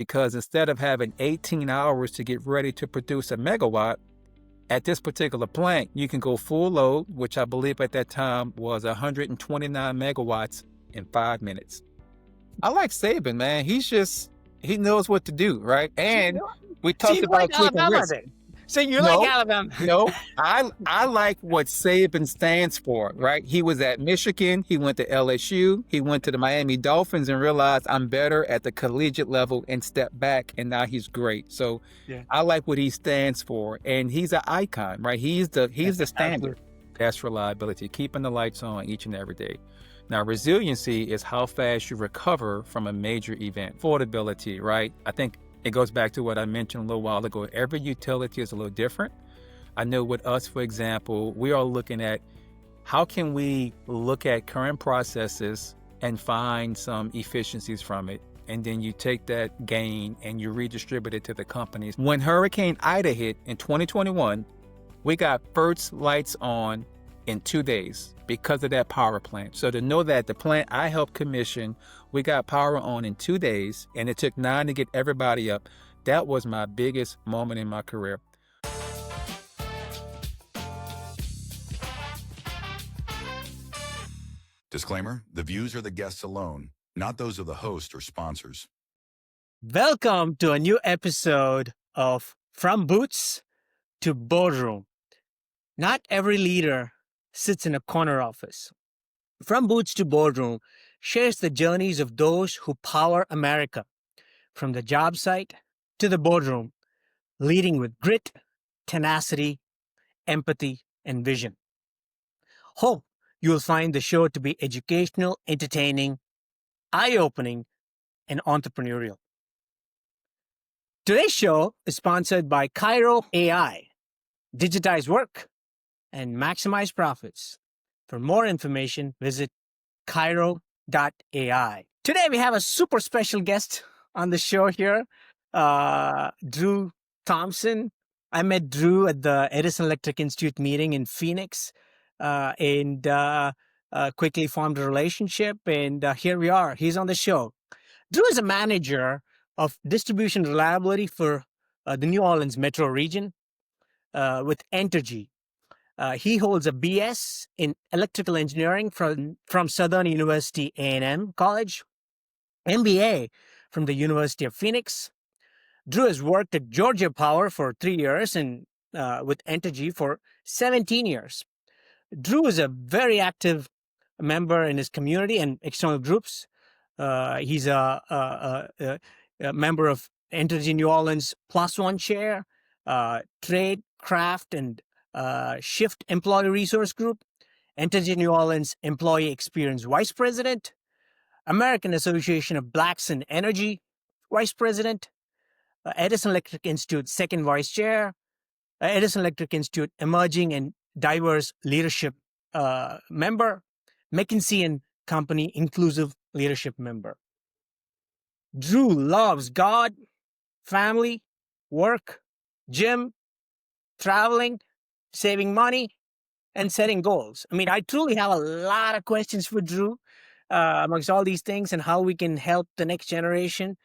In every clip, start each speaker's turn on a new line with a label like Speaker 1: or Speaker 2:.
Speaker 1: because instead of having 18 hours to get ready to produce a megawatt, at this particular plant, you can go full load, which I believe at that time was 129 megawatts in 5 minutes. I like Saban, man. He knows what to do, right? And we
Speaker 2: So
Speaker 1: talked
Speaker 2: you like
Speaker 1: about taking
Speaker 2: Alabama
Speaker 1: risks.
Speaker 2: then? So you like
Speaker 1: No,
Speaker 2: Alabama?
Speaker 1: no, I like what Saban stands for, right? He was at Michigan, he went to LSU, he went to the Miami Dolphins and realized I'm better at the collegiate level and stepped back, and now he's great. So
Speaker 2: Yeah.
Speaker 1: I like what he stands for, and he's an icon, right? He's the standard.
Speaker 2: Absolutely.
Speaker 1: That's reliability, keeping the lights on each and every day. Now, resiliency is how fast you recover from a major event. Affordability, right? I think it goes back to what I mentioned a little while ago. Every utility is a little different. I know with us, for example, we are looking at how can we look at current processes and find some efficiencies from it. And then you take that gain and you redistribute it to the companies. When Hurricane Ida hit in 2021, we got first lights on in 2 days because of that power plant. So to know that the plant I helped commission, we got power on in 2 days, and it took 9 to get everybody up. That was my biggest moment in my career.
Speaker 3: Disclaimer, the views are the guests alone, not those of the host or sponsors.
Speaker 2: Welcome to a new episode of From Boots to Boardroom. Not every leader sits in a corner office. From Boots to Boardroom shares the journeys of those who power America, from the job site to the boardroom, leading with grit, tenacity, empathy, and vision. Hope you will find the show to be educational, entertaining, eye-opening, and entrepreneurial. Today's show is sponsored by KYRO AI. Digitize work and maximize profits. For more information, visit KYRO.ai. Today we have a super special guest on the show here, Drew Thompson. I met Drew at the Edison Electric Institute meeting in Phoenix and quickly formed a relationship. And here we are. He's on the show. Drew is a manager of distribution reliability for the New Orleans metro region with Entergy. He holds a BS in electrical engineering from Southern University A&M College, MBA from the University of Phoenix. Drew has worked at Georgia Power for 3 years and with Entergy for 17 years. Drew is a very active member in his community and external groups. He's a member of Entergy New Orleans +1 chair, trade, craft, and Shift Employee Resource Group, Entergy New Orleans Employee Experience Vice President, American Association of Blacks in Energy Vice President, Edison Electric Institute Second Vice Chair, Edison Electric Institute Emerging and Diverse Leadership Member, McKinsey and Company Inclusive Leadership Member. Drew loves God, family, work, gym, traveling, saving money, and setting goals. I mean, I truly have a lot of questions for Drew amongst all these things and how we can help the next generation,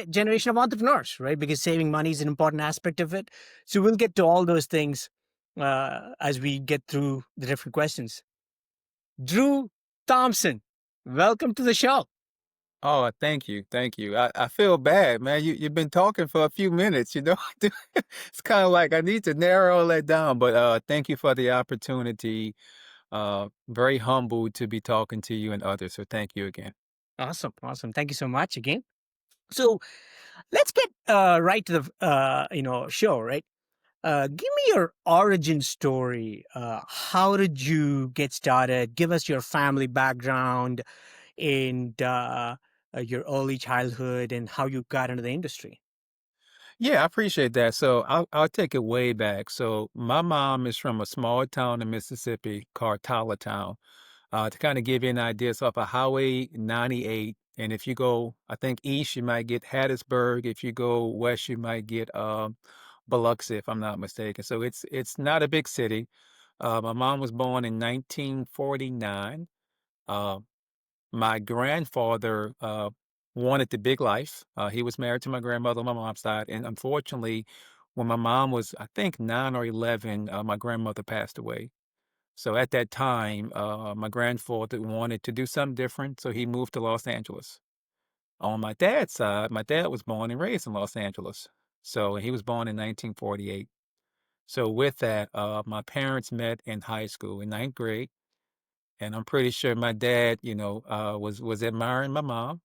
Speaker 2: generation of entrepreneurs, right? Because saving money is an important aspect of it. So we'll get to all those things as we get through the different questions. Drew Thompson, welcome to the show.
Speaker 1: Oh, thank you. Thank you. I feel bad, man. You've been talking for a few minutes, you know. It's kind of like I need to narrow that down, but thank you for the opportunity. Very humbled to be talking to you and others. So thank you again.
Speaker 2: Awesome. Thank you so much again. So let's get right to the show, right? Give me your origin story. How did you get started? Give us your family background and your early childhood and how you got into the industry.
Speaker 1: Yeah, I appreciate that. So I'll take it way back. So my mom is from a small town in Mississippi called Town. To kind of give you an idea, it's off of Highway 98. And if you go, I think east, you might get Hattiesburg. If you go west, you might get Biloxi, if I'm not mistaken. So it's not a big city. My mom was born in 1949. My grandfather wanted the big life. He was married to my grandmother on my mom's side, and unfortunately, when my mom was, I think, 9 or 11, my grandmother passed away. So at that time, my grandfather wanted to do something different, so he moved to Los Angeles. On my dad's side, my dad was born and raised in Los Angeles. So he was born in 1948. So with that, my parents met in high school in ninth grade, and I'm pretty sure my dad, was admiring my mom,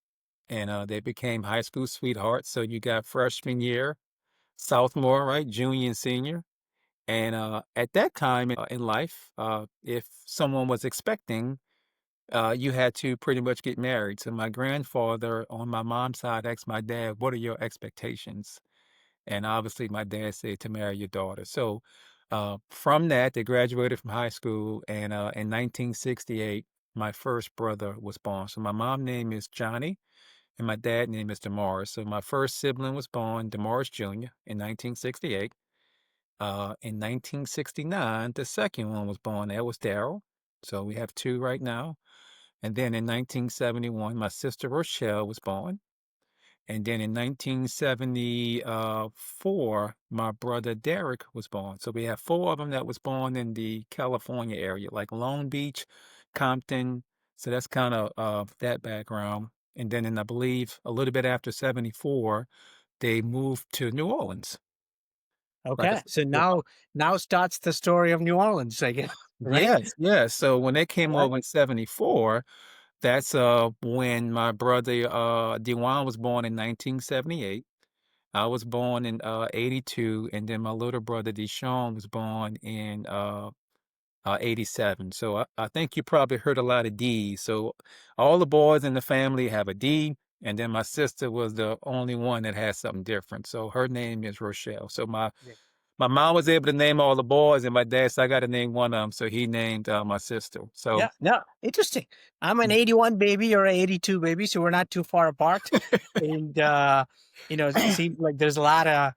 Speaker 1: and they became high school sweethearts. So you got freshman year, sophomore, right, junior and senior. And at that time in life, if someone was expecting, you had to pretty much get married. So my grandfather on my mom's side asked my dad, "What are your expectations?" And obviously, my dad said to marry your daughter. So from that, they graduated from high school, and in 1968, my first brother was born. So my mom name is Johnny, and my dad name is Damaris. So my first sibling was born, Damaris Jr., in 1968. In 1969, the second one was born. That was Daryl. So we have two right now. And then in 1971, my sister Rochelle was born. And then in 1974, my brother Derek was born. So we have four of them that was born in the California area, like Long Beach, Compton. So that's kind of that background. And then, I believe a little bit after 74, they moved to New Orleans. Like I
Speaker 2: Okay.
Speaker 1: said,
Speaker 2: So
Speaker 1: yeah.
Speaker 2: now starts the story of New Orleans, I guess, right?
Speaker 1: Yes, yes. So when they came
Speaker 2: Right.
Speaker 1: over in 74, that's when my brother Dewan was born in 1978. I was born in 82, and then my little brother Deshaun was born in 87. So I think you probably heard a lot of D's. So all the boys in the family have a D, and then my sister was the only one that had something different. So her name is Rochelle. So my mom was able to name all the boys, and my dad said I got to name one of them. So he named my sister. So
Speaker 2: Yeah, no, interesting. I'm an 81 baby, you're an 82 baby, so we're not too far apart. And it seems like there's a lot of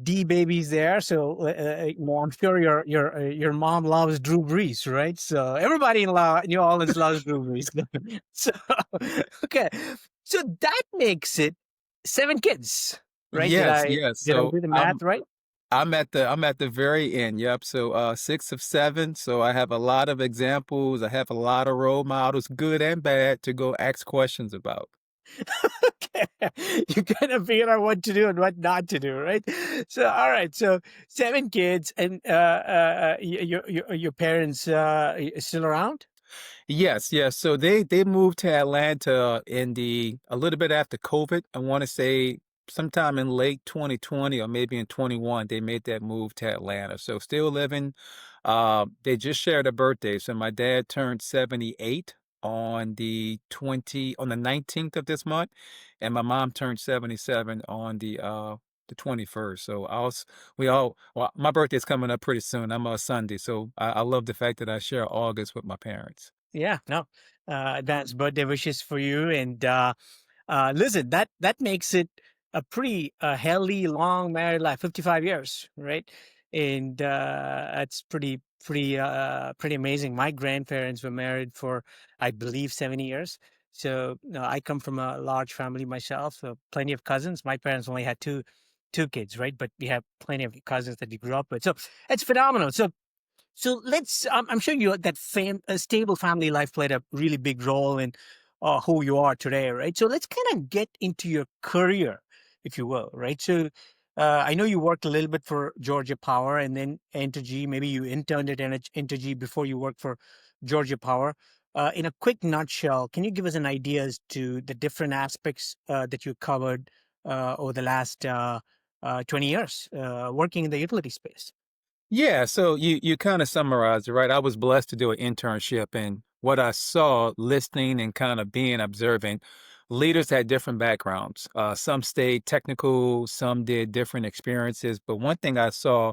Speaker 2: D babies there. So I'm sure your mom loves Drew Brees, right? So everybody in New Orleans loves Drew Brees. So okay, so that makes it 7 kids, right? Did
Speaker 1: yes,
Speaker 2: I
Speaker 1: yes.
Speaker 2: did I
Speaker 1: So
Speaker 2: do the math right?
Speaker 1: I'm at the very end. Yep. So 6 of 7. So I have a lot of examples. I have a lot of role models, good and bad, to go ask questions about.
Speaker 2: Okay. You kind of figure out what to do and what not to do, right? So, all right. So, 7 kids, and your parents still around?
Speaker 1: Yes, yes. So they moved to Atlanta in the a little bit after COVID. I want to say sometime in late 2020 or maybe in 21, they made that move to Atlanta. So still living. They just shared a birthday. So my dad turned 78 on the 19th of this month, and my mom turned 77 on the 21st. So well, my birthday's coming up pretty soon. I'm a Sunday, so I love the fact that I share August with my parents.
Speaker 2: Yeah, no. Advance birthday wishes for you. And listen, that makes it a pretty healthy, long married life, 55 years, right? And that's pretty amazing. My grandparents were married for, I believe, 70 years. So I come from a large family myself, so plenty of cousins. My parents only had two kids, right? But we have plenty of cousins that we grew up with. So it's phenomenal. So let's. I'm sure a stable family life played a really big role in who you are today, right? So let's kind of get into your career, if you will, right? So I know you worked a little bit for Georgia Power and then Entergy. Maybe you interned at Entergy before you worked for Georgia Power. In a quick nutshell, can you give us an idea as to the different aspects that you covered over the last 20 years working in the utility space?
Speaker 1: Yeah, so you kind of summarized it, right? I was blessed to do an internship, and what I saw listening and kind of being observant, leaders had different backgrounds. Some stayed technical, some did different experiences, but one thing I saw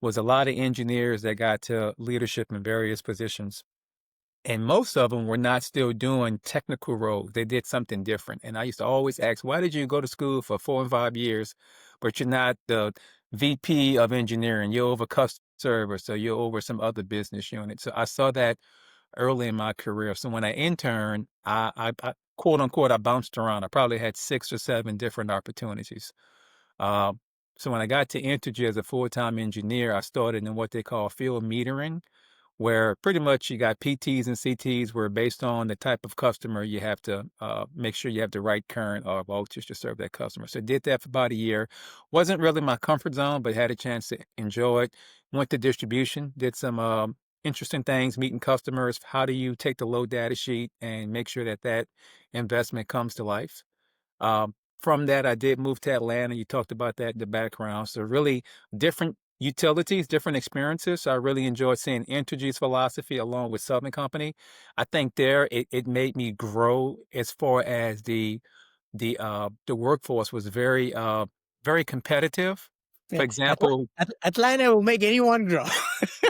Speaker 1: was a lot of engineers that got to leadership in various positions. And most of them were not still doing technical roles. They did something different. And I used to always ask, why did you go to school for 4 and 5 years, but you're not the VP of engineering? You're over customer service, so you're over some other business unit. So I saw that early in my career. So when I interned, quote unquote, I bounced around. I probably had 6 or 7 different opportunities. Uh, so when I got to Entergy as a full-time engineer, I started in what they call field metering, where pretty much you got PTs and CTs where based on the type of customer, you have to make sure you have the right current or voltage to serve that customer. So did that for about a year. Wasn't really my comfort zone, but had a chance to enjoy it. Went to distribution, did some interesting things, meeting customers. How do you take the low data sheet and make sure that that investment comes to life? From that, I did move to Atlanta. You talked about that in the background. So really different utilities, different experiences. So I really enjoyed seeing Entergy's philosophy along with Southern Company. I think there it made me grow as far as the workforce was very competitive. For
Speaker 2: Yeah.
Speaker 1: example,
Speaker 2: Atlanta will make anyone grow.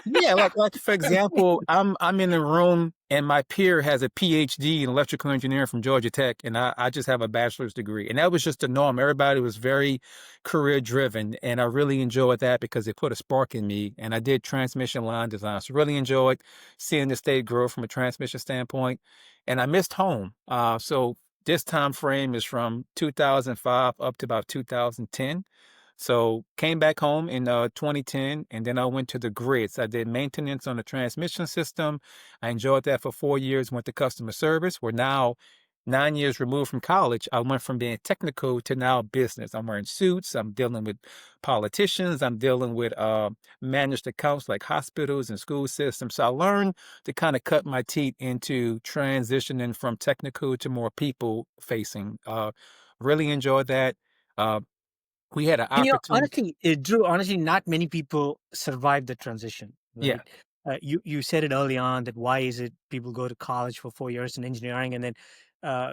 Speaker 1: yeah, like for example, I'm in the room and my peer has a PhD in electrical engineering from Georgia Tech, and I just have a bachelor's degree. And that was just the norm. Everybody was very career driven, and I really enjoyed that because it put a spark in me. And I did transmission line design, so really enjoyed seeing the state grow from a transmission standpoint. And I missed home. So this time frame is from 2005 up to about 2010. So came back home in 2010, and then I went to the grids. I did maintenance on the transmission system. I enjoyed that for 4 years. Went to customer service. We're now 9 years removed from college. I went from being technical to now business. I'm wearing suits. I'm dealing with politicians. I'm dealing with managed accounts like hospitals and school systems. So I learned to kind of cut my teeth into transitioning from technical to more people facing. Really enjoyed that. Uh, we had an
Speaker 2: And
Speaker 1: opportunity.
Speaker 2: honestly, Drew, honestly, not many people survive the transition,
Speaker 1: Yeah.
Speaker 2: right? You said it early on that why is it people go to college for 4 years in engineering and then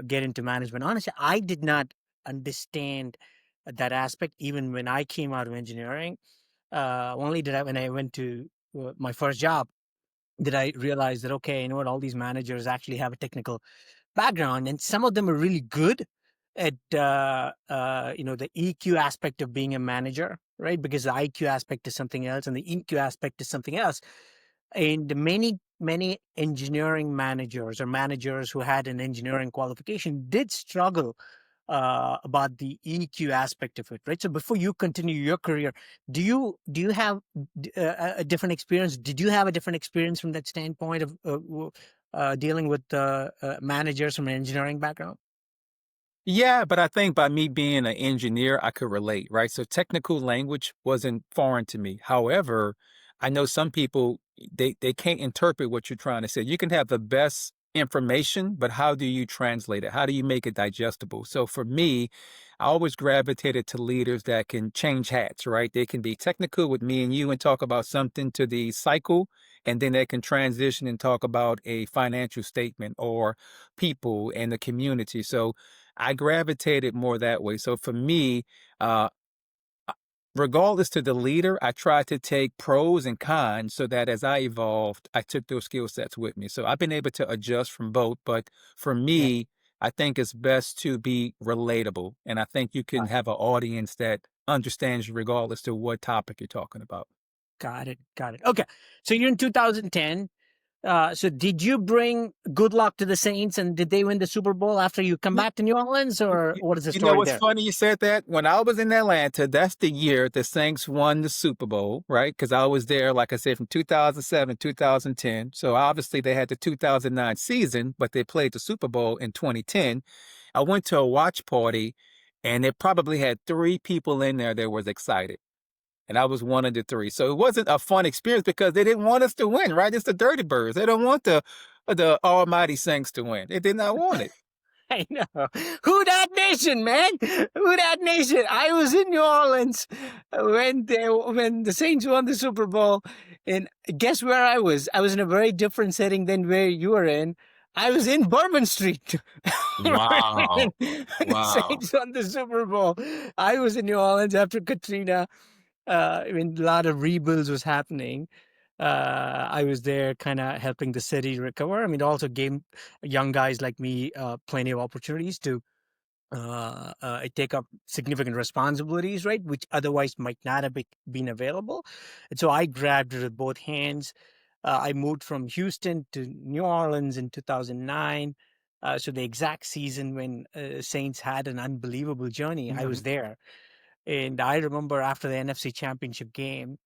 Speaker 2: get into management? Honestly, I did not understand that aspect even when I came out of engineering. Only did I when I went to my first job did I realize that okay, you know what, all these managers actually have a technical background, and some of them are really good at the EQ aspect of being a manager, right? Because the IQ aspect is something else, and the EQ aspect is something else. And many engineering managers or managers who had an engineering qualification did struggle about the EQ aspect of it, right? So before you continue your career, do you have a different experience? Did you have a different experience from that standpoint of dealing with managers from an engineering background?
Speaker 1: Yeah, but I think by me being an engineer, I could relate, right? So technical language wasn't foreign to me. However, I know some people they can't interpret what you're trying to say. You can have the best information, but how do you translate it? How do you make it digestible? So for me, I always gravitated to leaders that can change hats, right? They can be technical with me and you and talk about something to the cycle, and then they can transition and talk about a financial statement or people and the community. So I gravitated more that way. So for me, uh, regardless to the leader, I tried to take pros and cons so that as I evolved, I took those skill sets with me. So I've been able to adjust from both. But for
Speaker 2: Yeah,
Speaker 1: me, I think it's best to be relatable. And I think you can have an audience that understands you regardless to what topic you're talking about.
Speaker 2: got it, got it. Okay, so you're in 2010. So did you bring good luck to the Saints, and did they win the Super Bowl after you come back to New Orleans, or what is the
Speaker 1: You know
Speaker 2: story
Speaker 1: what's
Speaker 2: there?
Speaker 1: funny? You said that when I was in Atlanta, that's the year the Saints won the Super Bowl, right? Because I was there, like I said, from 2007 to 2010. So obviously they had the 2009 season, but they played the Super Bowl in 2010. I went to a watch party, and it probably had 3 people in there that was excited. And I was one of the 3. So it wasn't a fun experience because they didn't want us to win, right? It's the Dirty Birds. They don't want the Almighty Saints to win. They did not want it.
Speaker 2: I know. Who that nation, man? Who that nation? I was in New Orleans when the Saints won the Super Bowl, and guess where I was? I was in a very different setting than where you were in. I was in Bourbon Street.
Speaker 1: Wow.
Speaker 2: When the
Speaker 1: Wow.
Speaker 2: Saints won the Super Bowl. I was in New Orleans after Katrina. When a lot of rebuilds was happening. I was there kind of helping the city recover. I mean, it also gave young guys like me plenty of opportunities to take up significant responsibilities, right? Which otherwise might not have been available. And so I grabbed it with both hands. I moved from Houston to New Orleans in 2009. So the exact season when Saints had an unbelievable journey, I was there. And I remember after the NFC Championship game,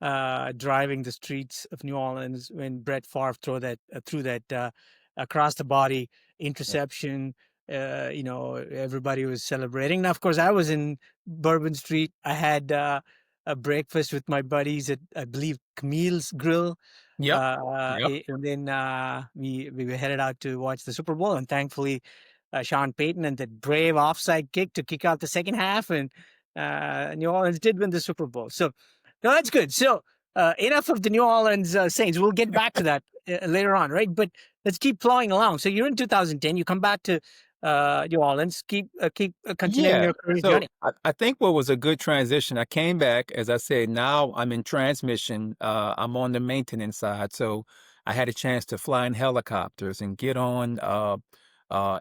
Speaker 2: driving the streets of New Orleans when Brett Favre threw that across the body interception. Everybody was celebrating. Now, of course, I was in Bourbon Street. I had a breakfast with my buddies at, I believe, Camille's Grill.
Speaker 1: Yep. Yep.
Speaker 2: And then we were headed out to watch the Super Bowl, and thankfully, Sean Payton and that brave offside kick to kick out the second half, and New Orleans did win the Super Bowl. So, no, that's good. So, enough of the New Orleans Saints. We'll get back to that later on, right? But let's keep plowing along. So, you're in 2010. You come back to New Orleans. Keep continuing
Speaker 1: Yeah.
Speaker 2: your career
Speaker 1: So
Speaker 2: journey.
Speaker 1: I think what was a good transition, I came back, as I said, now I'm in transmission. I'm on the maintenance side. So I had a chance to fly in helicopters and get on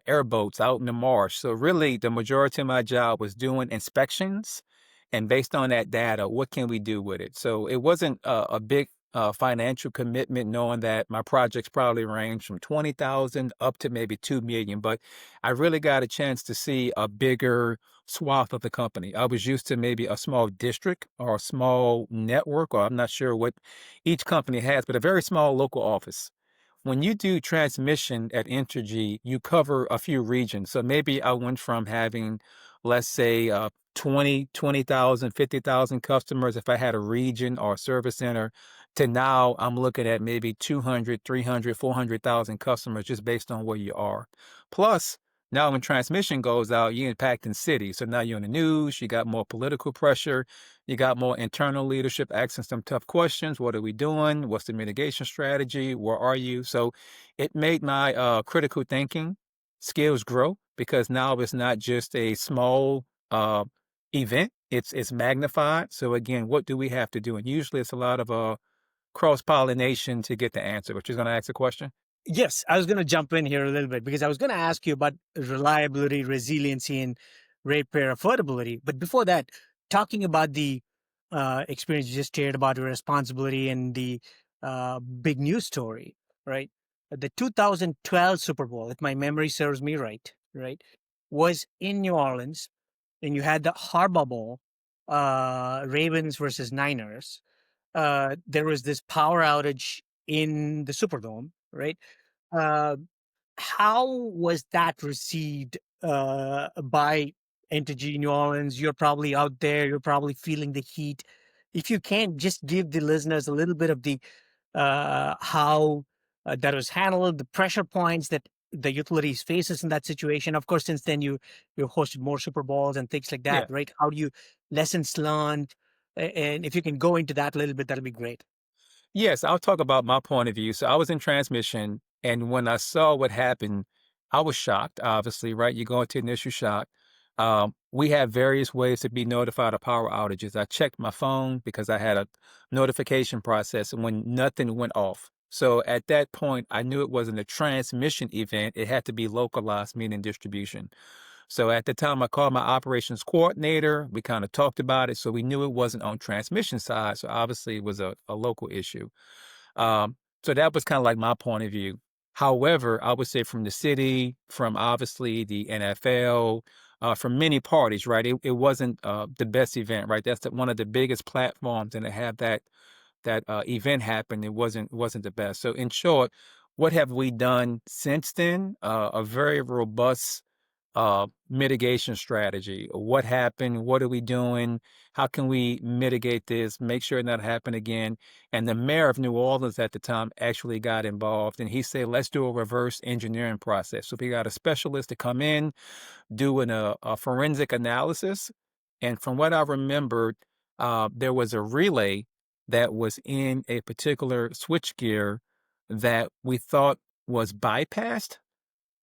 Speaker 1: airboats out in the marsh. So really the majority of my job was doing inspections. And based on that data, what can we do with it? So it wasn't a big financial commitment, knowing that my projects probably range from 20,000 up to maybe 2 million. But I really got a chance to see a bigger swath of the company. I was used to maybe a small district or a small network, or I'm not sure what each company has, but a very small local office. When you do transmission at Entergy, you cover a few regions. So maybe I went from having, let's say, 20,000, 50,000 customers if I had a region or a service center, to now I'm looking at maybe 200, 300, 400,000 customers just based on where you are. Plus, now when transmission goes out, you're impacting cities. So now you're in the news, you got more political pressure, you got more internal leadership asking some tough questions. What are we doing? What's the mitigation strategy? Where are you? So it made my critical thinking skills grow, because now it's not just a small event, it's magnified. So again, what do we have to do? And usually it's a lot of cross-pollination to get the answer. But you're going to ask a question?
Speaker 2: Yes, I was going to jump in here a little bit because I was going to ask you about reliability, resiliency, and ratepayer affordability. But before that, talking about the experience you just shared about your responsibility and the big news story, right? The 2012 Super Bowl, if my memory serves me right, was in New Orleans, and you had the Harbaugh Bowl, Ravens versus Niners. There was this power outage in the Superdome, right? Uh, how was that received by Entergy New Orleans? You're probably out there. You're probably feeling the heat. If you can, just give the listeners a little bit of the how that was handled, the pressure points that the utilities faces in that situation. Of course, since then you hosted more Super Bowls and things like
Speaker 1: Yeah.
Speaker 2: that, right? How do you lessons learned? And if you can go into that a little bit, that'll be great.
Speaker 1: Yes, I'll talk about my point of view. So I was in transmission, and when I saw what happened, I was shocked, obviously, right? You go into initial shock. We have various ways to be notified of power outages. I checked my phone because I had a notification process when nothing went off. So at that point, I knew it wasn't a transmission event. It had to be localized, meaning distribution. So at the time, I called my operations coordinator. We kind of talked about it. So we knew it wasn't on transmission side. So obviously it was a local issue. So that was kind of like my point of view. However, I would say from the city, from obviously the NFL, from many parties, right? It wasn't the best event, right? That's one of the biggest platforms, and to have that event happen, it wasn't the best. So in short, what have we done since then? A very robust mitigation strategy. What happened? What are we doing? How can we mitigate this? Make sure it not happen again. And the mayor of New Orleans at the time actually got involved, and he said, "Let's do a reverse engineering process." So we got a specialist to come in, doing a forensic analysis. And from what I remembered, there was a relay that was in a particular switchgear that we thought was bypassed,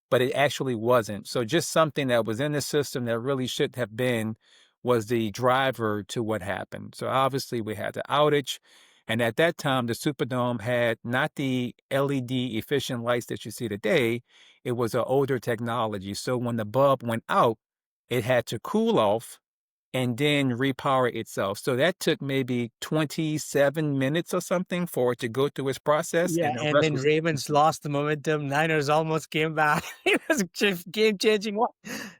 Speaker 1: but it actually wasn't. So just something that was in the system that really shouldn't have been was the driver to what happened. So obviously we had the outage. And at that time, the Superdome had not the LED efficient lights that you see today. It was an older technology. So when the bulb went out, it had to cool off and then repower itself. So that took maybe 27 minutes or something for it to go through its process,
Speaker 2: Yeah,
Speaker 1: and the
Speaker 2: and
Speaker 1: rest
Speaker 2: then
Speaker 1: was
Speaker 2: Ravens lost the momentum. Niners almost came back. It was just game-changing.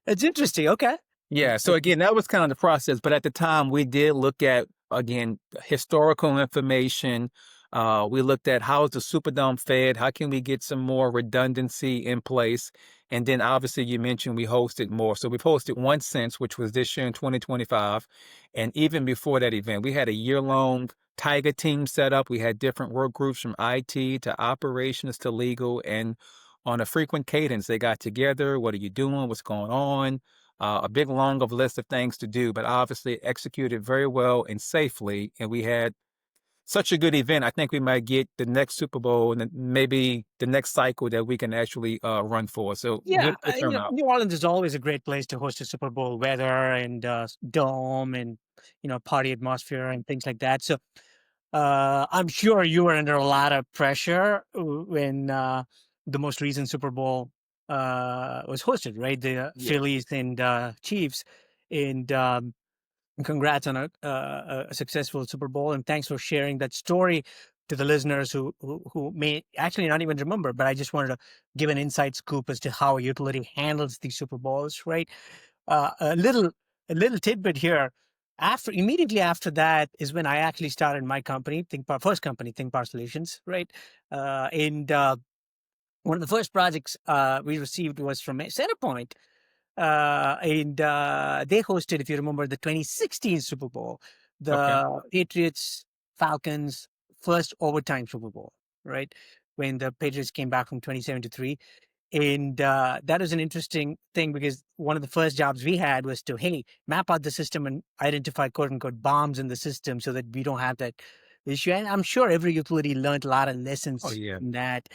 Speaker 2: It's interesting. Okay.
Speaker 1: yeah. So again, that was kind of the process. But at the time, we did look at again historical information. We looked at how is the Superdome fed? How can we get some more redundancy in place? And then obviously you mentioned we hosted more. So we've hosted one since, which was this year in 2025. And even before that event, we had a year-long Tiger team set up. We had different work groups from IT to operations to legal. And on a frequent cadence, they got together. What are you doing? What's going on? A big long of list of things to do, but obviously executed very well and safely. And we had such a good event. I think we might get the next Super Bowl and then maybe the next cycle that we can actually run for. So
Speaker 2: Yeah,
Speaker 1: good turnout.
Speaker 2: New Orleans is always a great place to host a Super Bowl, weather and dome and party atmosphere and things like that. So I'm sure you were under a lot of pressure when the most recent Super Bowl was hosted, right? The
Speaker 1: Yeah.
Speaker 2: Phillies and Chiefs, and congrats on a successful Super Bowl, and thanks for sharing that story to the listeners who may actually not even remember. But I just wanted to give an inside scoop as to how a utility handles these Super Bowls, right? Uh, a little a little tidbit here. Immediately after that is when I actually started my company, first company, ThinkPower Solutions, right? And one of the first projects we received was from Centerpoint, and they hosted, if you remember, the 2016 Super Bowl,
Speaker 1: Okay.
Speaker 2: the Patriots Falcons first overtime Super Bowl, right? When the Patriots came back from 27-3. And that was an interesting thing because one of the first jobs we had was to, hey, map out the system and identify quote unquote bombs in the system so that we don't have that issue. And I'm sure every utility learned a lot of
Speaker 1: Oh
Speaker 2: lessons
Speaker 1: yeah.
Speaker 2: from that.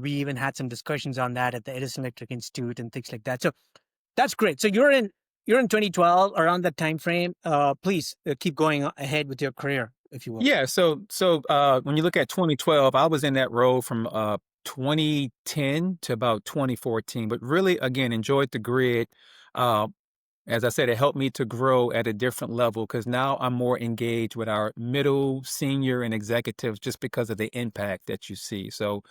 Speaker 2: We even had some discussions on that at the Edison Electric Institute and things like that. So that's great. So you're in 2012 around that time frame. Please keep going ahead with your career, if you will.
Speaker 1: Yeah. So when you look at 2012, I was in that role from 2010 to about 2014, but really again enjoyed the grid. Uh, As I said, it helped me to grow at a different level because now I'm more engaged with our middle, senior, and executives just because of the impact that you see. So,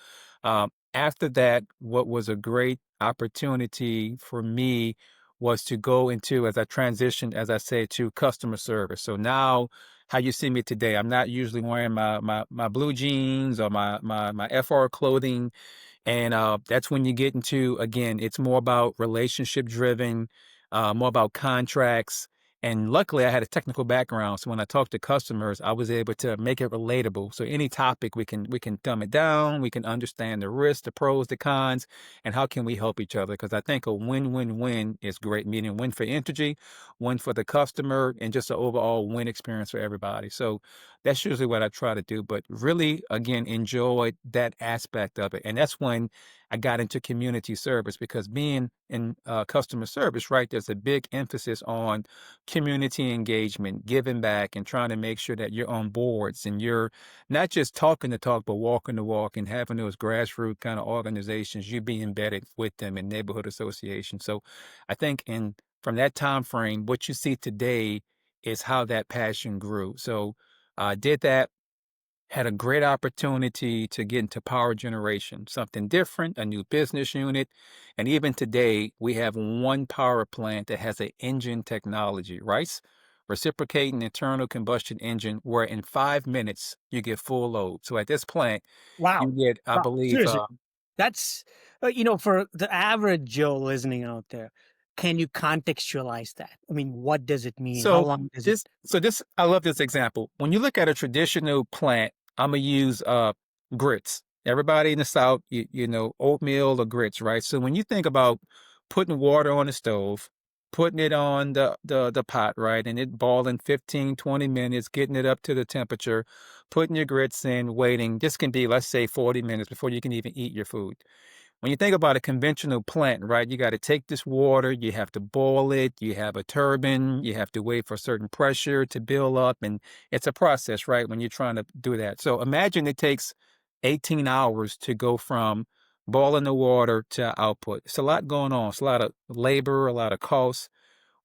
Speaker 1: after that, what was a great opportunity for me was to go into, as I transitioned, as I say, to customer service. So now, how you see me today, I'm not usually wearing my blue jeans or my FR clothing. And that's when you get into, again, it's more about relationship driven, more about contracts. And luckily, I had a technical background, so when I talk to customers, I was able to make it relatable. So any topic, we can dumb it down. We can understand the risks, the pros, the cons, and how can we help each other? Because I think a win-win-win is great. Meaning win for Entergy, win for the customer, and just an overall win experience for everybody. So that's usually what I try to do. But really, again, enjoyed that aspect of it, and that's when I got into community service because being in customer service, right, there's a big emphasis on community engagement, giving back, and trying to make sure that you're on boards and you're not just talking the talk, but walking the walk and having those grassroots kind of organizations, you be embedded with them in neighborhood associations. So I think from that time frame, what you see today is how that passion grew. So I did that, had a great opportunity to get into power generation, something different, a new business unit. And even today, we have one power plant that has an engine technology, right? Reciprocating internal combustion engine, where in 5 minutes you get full load. So at this plant, you
Speaker 2: Wow.
Speaker 1: get, I
Speaker 2: Wow.
Speaker 1: believe,
Speaker 2: Seriously. That's, for the average Joe listening out there, can you contextualize that? I mean, what does it mean? How
Speaker 1: so
Speaker 2: long does it?
Speaker 1: this I love this example. When you look at a traditional plant, I'm gonna use grits. Everybody in the South, you know, oatmeal or grits, right? So when you think about putting water on the stove, putting it on the pot, right, and it boiling 15, 20 minutes, getting it up to the temperature, putting your grits in, waiting. This can be, let's say, 40 minutes before you can even eat your food. When you think about a conventional plant, right, you got to take this water, you have to boil it, you have a turbine, you have to wait for a certain pressure to build up, and it's a process, right, when you're trying to do that. So imagine it takes 18 hours to go from boiling the water to output. It's a lot going on. It's a lot of labor, a lot of costs.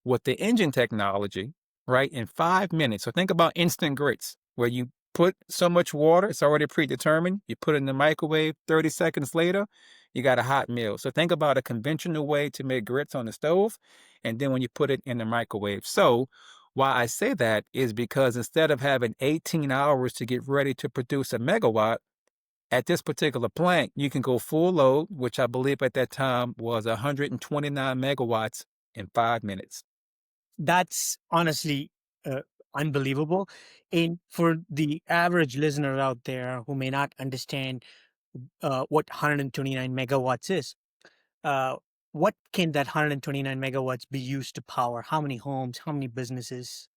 Speaker 1: With the engine technology, right, in 5 minutes. So think about instant grits, where you put so much water, it's already predetermined. You put it in the microwave, 30 seconds later, you got a hot meal. So think about a conventional way to make grits on the stove, and then when you put it in the microwave. So why I say that is because instead of having 18 hours to get ready to produce a megawatt, at this particular plant, you can go full load, which I believe at that time was 129 megawatts in 5 minutes.
Speaker 2: That's honestly uh, unbelievable. And for the average listener out there who may not understand what 129 megawatts is, uh, what can that 129 megawatts be used to power? How many homes? How many businesses?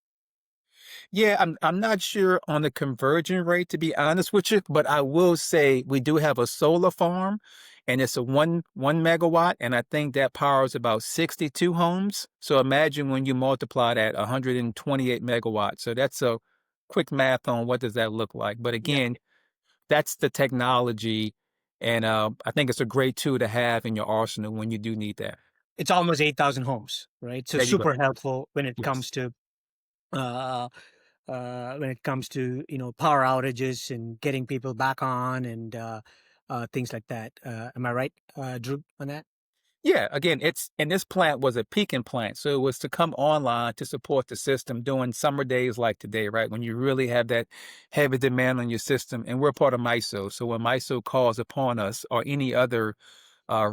Speaker 1: Yeah, I'm not sure on the conversion rate, to be honest with you, but I will say we do have a solar farm, and it's a one megawatt, and I think that powers about 62 homes. So imagine when you multiply that 128 megawatts. So that's a quick math on what does that look like. But
Speaker 2: Yeah,
Speaker 1: again, that's the technology, and I think it's a great tool to have in your arsenal when you do need that.
Speaker 2: it's almost 8,000 homes, right? So
Speaker 1: There you go.
Speaker 2: super helpful when it comes
Speaker 1: Yes.
Speaker 2: to uh, power outages and getting people back on and things like that. Am I right, Drew, on that?
Speaker 1: Yeah, again, it's and this plant was a peaking plant, so it was to come online to support the system during summer days like today, right? When you really have that heavy demand on your system, and we're part of MISO. So when MISO calls upon us or any other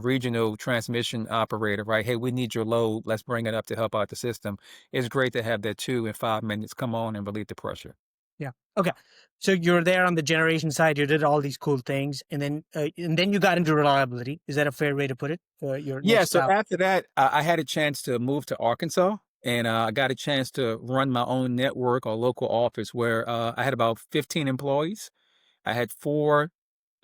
Speaker 1: regional transmission operator, right? Hey, we need your load. Let's bring it up to help out the system. It's great to have that 2 in 5 minutes come on and relieve the pressure.
Speaker 2: Yeah. Okay. So you're there on the generation side. You did all these cool things, and then you got into reliability. Is that a fair way to put it? Your
Speaker 1: Yeah,
Speaker 2: next
Speaker 1: so
Speaker 2: stop.
Speaker 1: after that, I had a chance to move to Arkansas, and I got a chance to run my own network or local office where I had about 15 employees. I had four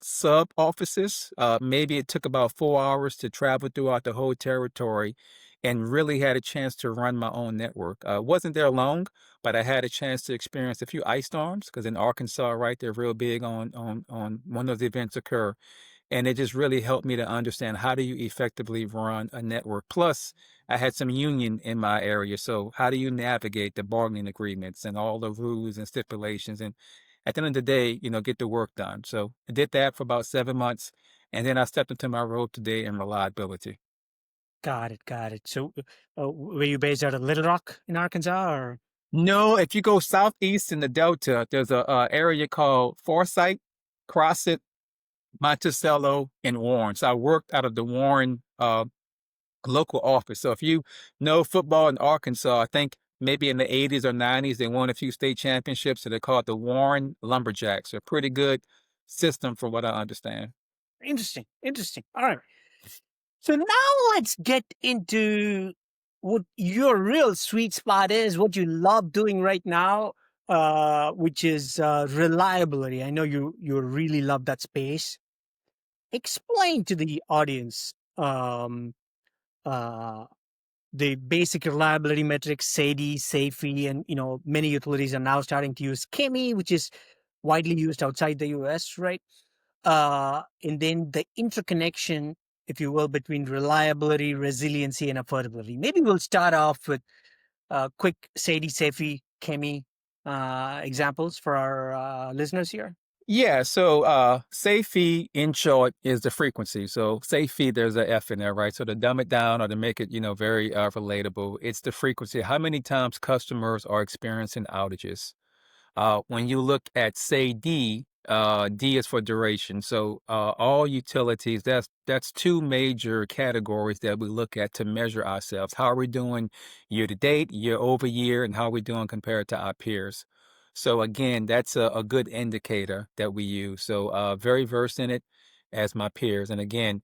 Speaker 1: sub offices. Maybe it took about 4 hours to travel throughout the whole territory and really had a chance to run my own network. Wasn't there long, but I had a chance to experience a few ice storms because in Arkansas, right, they're real big on when those events occur. And it just really helped me to understand how do you effectively run a network. Plus, I had some union in my area. So how do you navigate the bargaining agreements and all the rules and stipulations? And at the end of the day, get the work done. So I did that for about 7 months. And then I stepped into my role today in reliability.
Speaker 2: Got it. Got it. So, were you based out of Little Rock in Arkansas, or
Speaker 1: No, if you go southeast in the Delta, there's a area called Forsyth, Crossett, Monticello, and Warren. So I worked out of the Warren local office. So if you know football in Arkansas, I think maybe in the 80s or 90s, they won a few state championships. So they're called the Warren Lumberjacks. A pretty good system from what I understand.
Speaker 2: interesting? Interesting. All right. So now let's get into what your real sweet spot is, what you love doing right now, which is reliability. I know you really love that space. Explain to the audience uh, the basic reliability metrics, SAIDI, SAFE, and many utilities are now starting to use KEMI, which is widely used outside the US, right? And then the interconnection, if you will, between reliability, resiliency, and affordability. Maybe we'll start off with quick SAIDI, SAFE, KEMI examples for our listeners here.
Speaker 1: Yeah, so SAFE in short is the frequency. So SAFE, there's a F in there, right? So to dumb it down or to make it, very relatable, it's the frequency. How many times customers are experiencing outages? When you look at say D, D is for duration. So all utilities, that's two major categories that we look at to measure ourselves. How are we doing year to date, year over year, and how are we doing compared to our peers? So again, that's a good indicator that we use. So very versed in it as my peers. And again,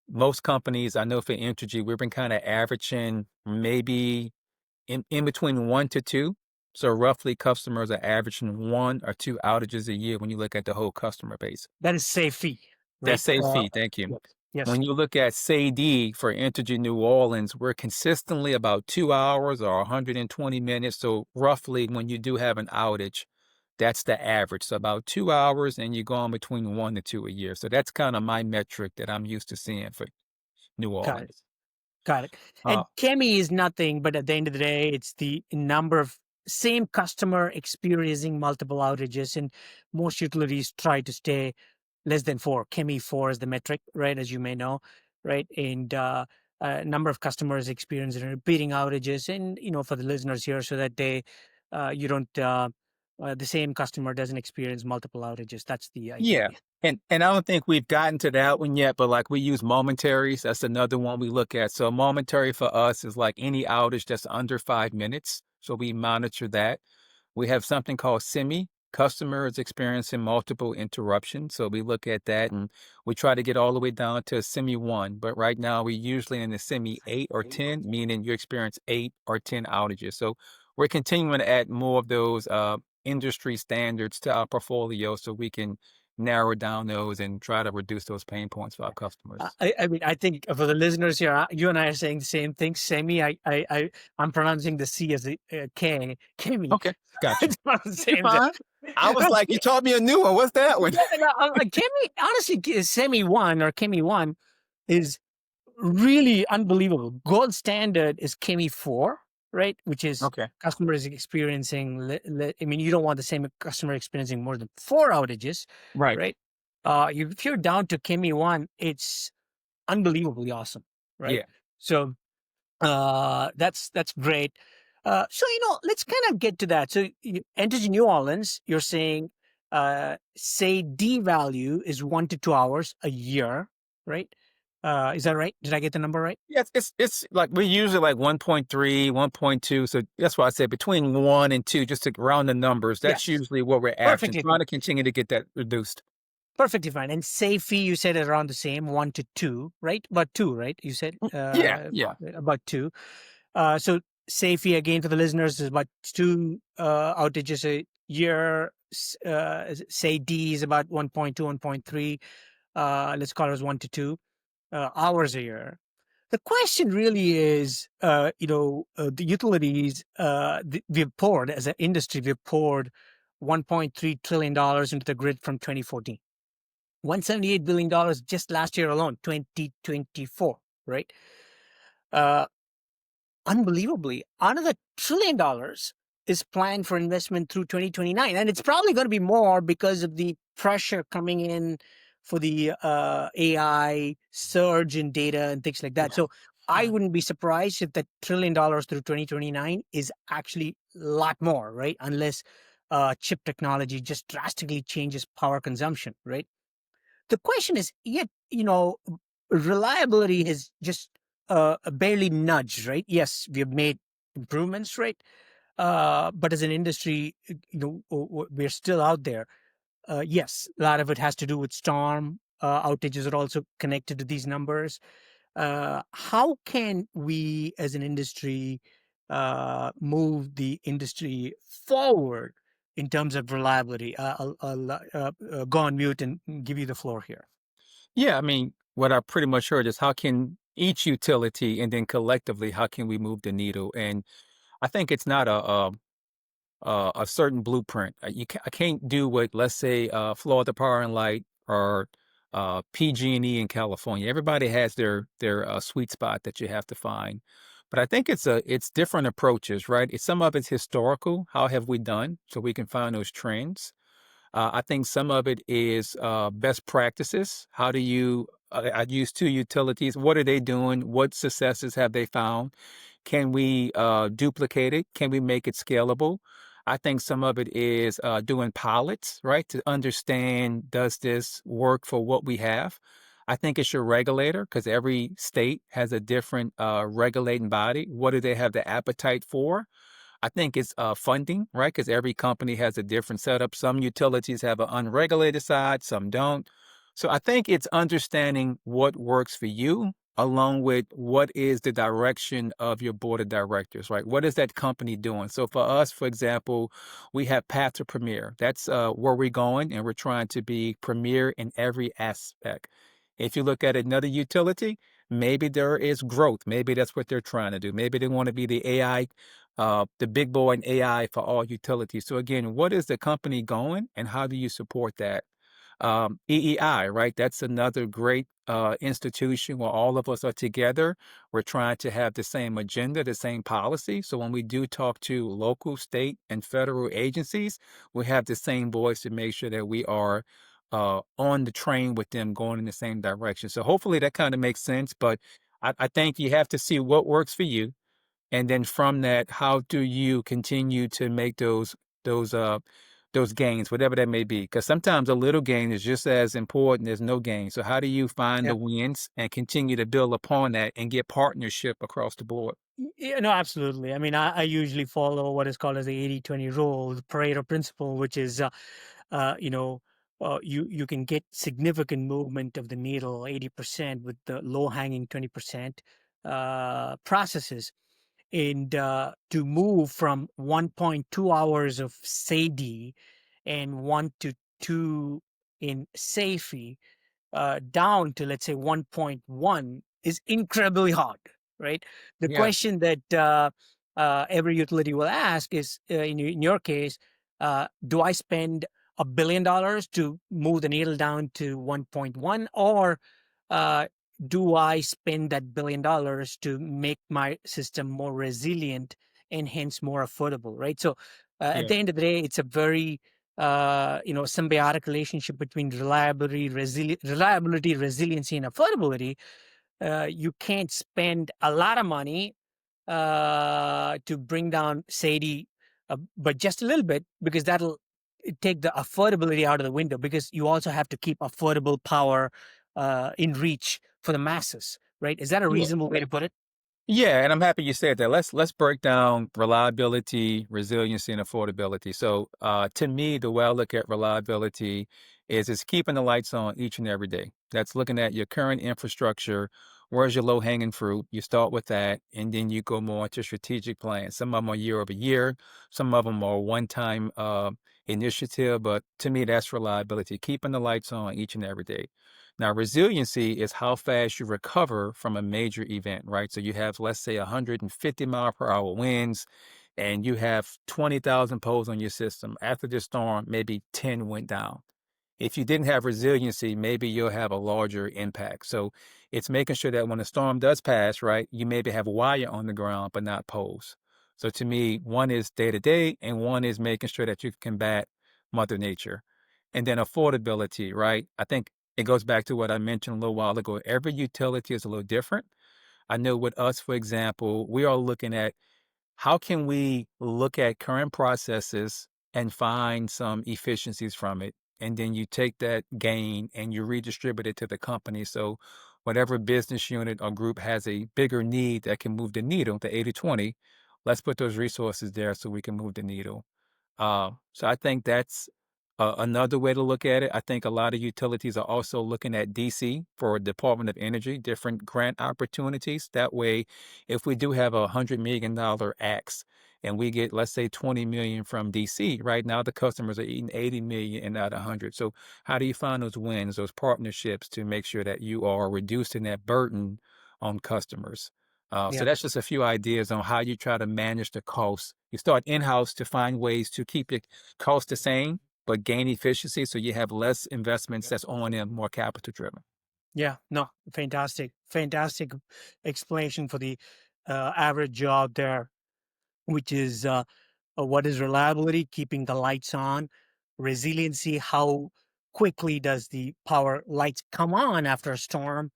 Speaker 1: most companies, I know for Entergy, we've been kind of averaging maybe in between 1 to 2. So roughly customers are averaging 1 or 2 outages a year when you look at the whole customer base.
Speaker 2: That is SAFE, right?
Speaker 1: That's safety. Thank you.
Speaker 2: Yes. Yes.
Speaker 1: When you look at SAIDI for Entergy New Orleans, we're consistently about 2 hours or 120 minutes. So roughly when you do have an outage, that's the average. So about 2 hours and you're going between 1 to 2 a year. So that's kind of my metric that I'm used to seeing for New
Speaker 2: Got it.
Speaker 1: Orleans.
Speaker 2: Got it.
Speaker 1: Uh,
Speaker 2: And KEMI is nothing, but at the end of the day, it's the number of same customer experiencing multiple outages, and most utilities try to stay less than 4. KEMI 4 is the metric, right? As you may know, right? And a number of customers experience repeating outages, and for the listeners here, so that you don't the same customer doesn't experience multiple outages. That's the
Speaker 1: Yeah.
Speaker 2: idea.
Speaker 1: And I don't think we've gotten to that one yet, but like we use momentaries. That's another one we look at. So momentary for us is like any outage that's under 5 minutes. So we monitor that. We have something called semi. Customer is experiencing multiple interruptions. So we look at that and we try to get all the way down to semi 1. But right now we're usually in the semi 8 or 10, meaning you experience 8 or 10 outages. So we're continuing to add more of those industry standards to our portfolio so we can narrow down those and try to reduce those pain points for our customers.
Speaker 2: I mean, I think for the listeners here, you and I are saying the same thing. Semi, I'm pronouncing the C as a K. Kemi.
Speaker 1: Okay, gotcha.
Speaker 2: It's not the
Speaker 1: You're
Speaker 2: same.
Speaker 1: fine. I was like, you taught me a new one. What's that one?
Speaker 2: Kemi, honestly, Semi 1 or Kemi 1 is really unbelievable. Gold standard is Kemi 4, right? Which is
Speaker 1: Okay.
Speaker 2: customers experiencing, I mean, you don't want the same customer experiencing more than 4 outages,
Speaker 1: Right.
Speaker 2: right? If you're down to Kemi 1, it's unbelievably awesome, right?
Speaker 1: Yeah.
Speaker 2: So that's great. So let's kind of get to that. So Entergy New Orleans, you're saying say D value is 1 to 2 hours a year, right? Is that right? Did I get the number right?
Speaker 1: Yeah, it's like we usually like 1.3, 1.2. So that's why I said between 1 and 2, just to round the numbers. That's
Speaker 2: Yes.
Speaker 1: usually what we're averaging.
Speaker 2: Perfectly
Speaker 1: Trying
Speaker 2: fine.
Speaker 1: to continue to get that reduced.
Speaker 2: Perfectly fine. And say fee, you said around the same, 1 to 2, right? About 2, right? You said
Speaker 1: Yeah.
Speaker 2: about 2. So say fee again for the listeners is about 2 outages a year. Say D is about 1.2, 1.3. Let's call it 1 to 2 hours a year. The question really is, the utilities, we've poured, as an industry, we've poured $1.3 trillion into the grid from 2014. $178 billion just last year alone, 2024, right? Unbelievably, another $1 trillion is planned for investment through 2029. And it's probably going to be more because of the pressure coming in for the AI surge in data and things like that. So I wouldn't be surprised if that $1 trillion through 2029 is actually a lot more, right? Unless chip technology just drastically changes power consumption, right? The question is, yet, reliability has just barely nudged, right? Yes, we have made improvements, right? But as an industry, we're still out there. Yes, a lot of it has to do with storm outages are also connected to these numbers. How can we, as an industry, move the industry forward in terms of reliability? I'll go on mute and give you the floor here.
Speaker 1: Yeah, I mean, what I pretty much heard is how can each utility and then collectively, how can we move the needle? And I think it's not a certain blueprint. I can't do what, let's say, Florida Power and Light or PG&E in California. Everybody has their sweet spot that you have to find. But I think it's different approaches, right? Some of it's historical. How have we done? So we can find those trends. I think some of it is best practices. How do you, I use 2 utilities. What are they doing? What successes have they found? Can we duplicate it? Can we make it scalable? I think some of it is doing pilots, right? To understand, does this work for what we have? I think it's your regulator because every state has a different regulating body. What do they have the appetite for? I think it's funding, right? Because every company has a different setup. Some utilities have an unregulated side, some don't. So I think it's understanding what works for you, along with what is the direction of your board of directors, right? What is that company doing? So for us, for example, we have Path to Premier. That's where we're going, and we're trying to be premier in every aspect. If you look at another utility, maybe there is growth. Maybe that's what they're trying to do. Maybe they want to be the AI the big boy in AI for all utilities. So again, what is the company going and how do you support that? EEI, right? That's another great institution where all of us are together. We're trying to have the same agenda, the same policy. So when we do talk to local, state, and federal agencies, we have the same voice to make sure that we are on the train with them going in the same direction. So hopefully that kind of makes sense. But I think you have to see what works for you, and then from that, how do you continue to make those uh those gains, whatever that may be? Because sometimes a little gain is just as important as no gain. So how do you find
Speaker 2: Yeah.
Speaker 1: the wins and continue to build upon that and get partnership across the board?
Speaker 2: Yeah, no, absolutely. I mean, I usually follow what is called as the 80-20 rule, the Pareto principle, which is, uh, you know, you can get significant movement of the needle, 80% with the low hanging 20% processes. And to move from 1.2 hours of SADI and 1 to 2 in SAFE down to, let's say, 1.1 is incredibly hard, right? The
Speaker 1: Yeah,
Speaker 2: question that every utility will ask is, in your case, do I spend $1 billion to move the needle down to 1.1, or uh, do I spend that $1 billion to make my system more resilient and hence more affordable, right? So at
Speaker 1: yeah,
Speaker 2: the end of the day, it's a very symbiotic relationship between reliability, resiliency, and affordability. You can't spend a lot of money to bring down SADI, but just a little bit, because that'll take the affordability out of the window, because you also have to keep affordable power in reach for the masses, right? Is that a
Speaker 1: yeah.
Speaker 2: reasonable way to put it?
Speaker 1: Yeah, and I'm happy you said that. Let's break down reliability, resiliency, and affordability. So, to me, the way I look at reliability is it's keeping the lights on each and every day. That's looking at your current infrastructure. Where's your low-hanging fruit? You start with that, and then you go more into strategic plans. Some of them are year over year, some of them are one-time initiative. But to me, that's reliability, keeping the lights on each and every day. Now, resiliency is how fast you recover from a major event, right? So you have, let's say, 150-mile-per-hour winds, and you have 20,000 poles on your system. After this storm, maybe 10 went down. If you didn't have resiliency, maybe you'll have a larger impact. So it's making sure that when the storm does pass, right, you maybe have wire on the ground, but not poles. So to me, one is day to day, and one is making sure that you combat Mother Nature. And then affordability, right? I think it goes back to what I mentioned a little while ago. Every utility is a little different. I know with us, for example, we are looking at how can we look at current processes and find some efficiencies from it? And then you take that gain and you redistribute it to the company. So whatever business unit or group has a bigger need that can move the needle, the 80-20, let's put those resources there so we can move the needle. So I think that's another way to look at it. I think a lot of utilities are also looking at DC for Department of Energy, different grant opportunities. That way, if we do have $100 million ax and we get, let's say, 20 million from DC, right now the customers are eating 80 million and not 100. So how do you find those wins, those partnerships to make sure that you are reducing that burden on customers? So
Speaker 2: Yeah.
Speaker 1: that's just a few ideas on how you try to manage the costs. You start in-house to find ways to keep your costs the same, but gain efficiency so you have less investments that's O&M, more capital driven.
Speaker 2: Yeah, no, fantastic, fantastic explanation for the average job there, which is what is reliability, keeping the lights on, resiliency, how quickly does the power lights come on after a storm,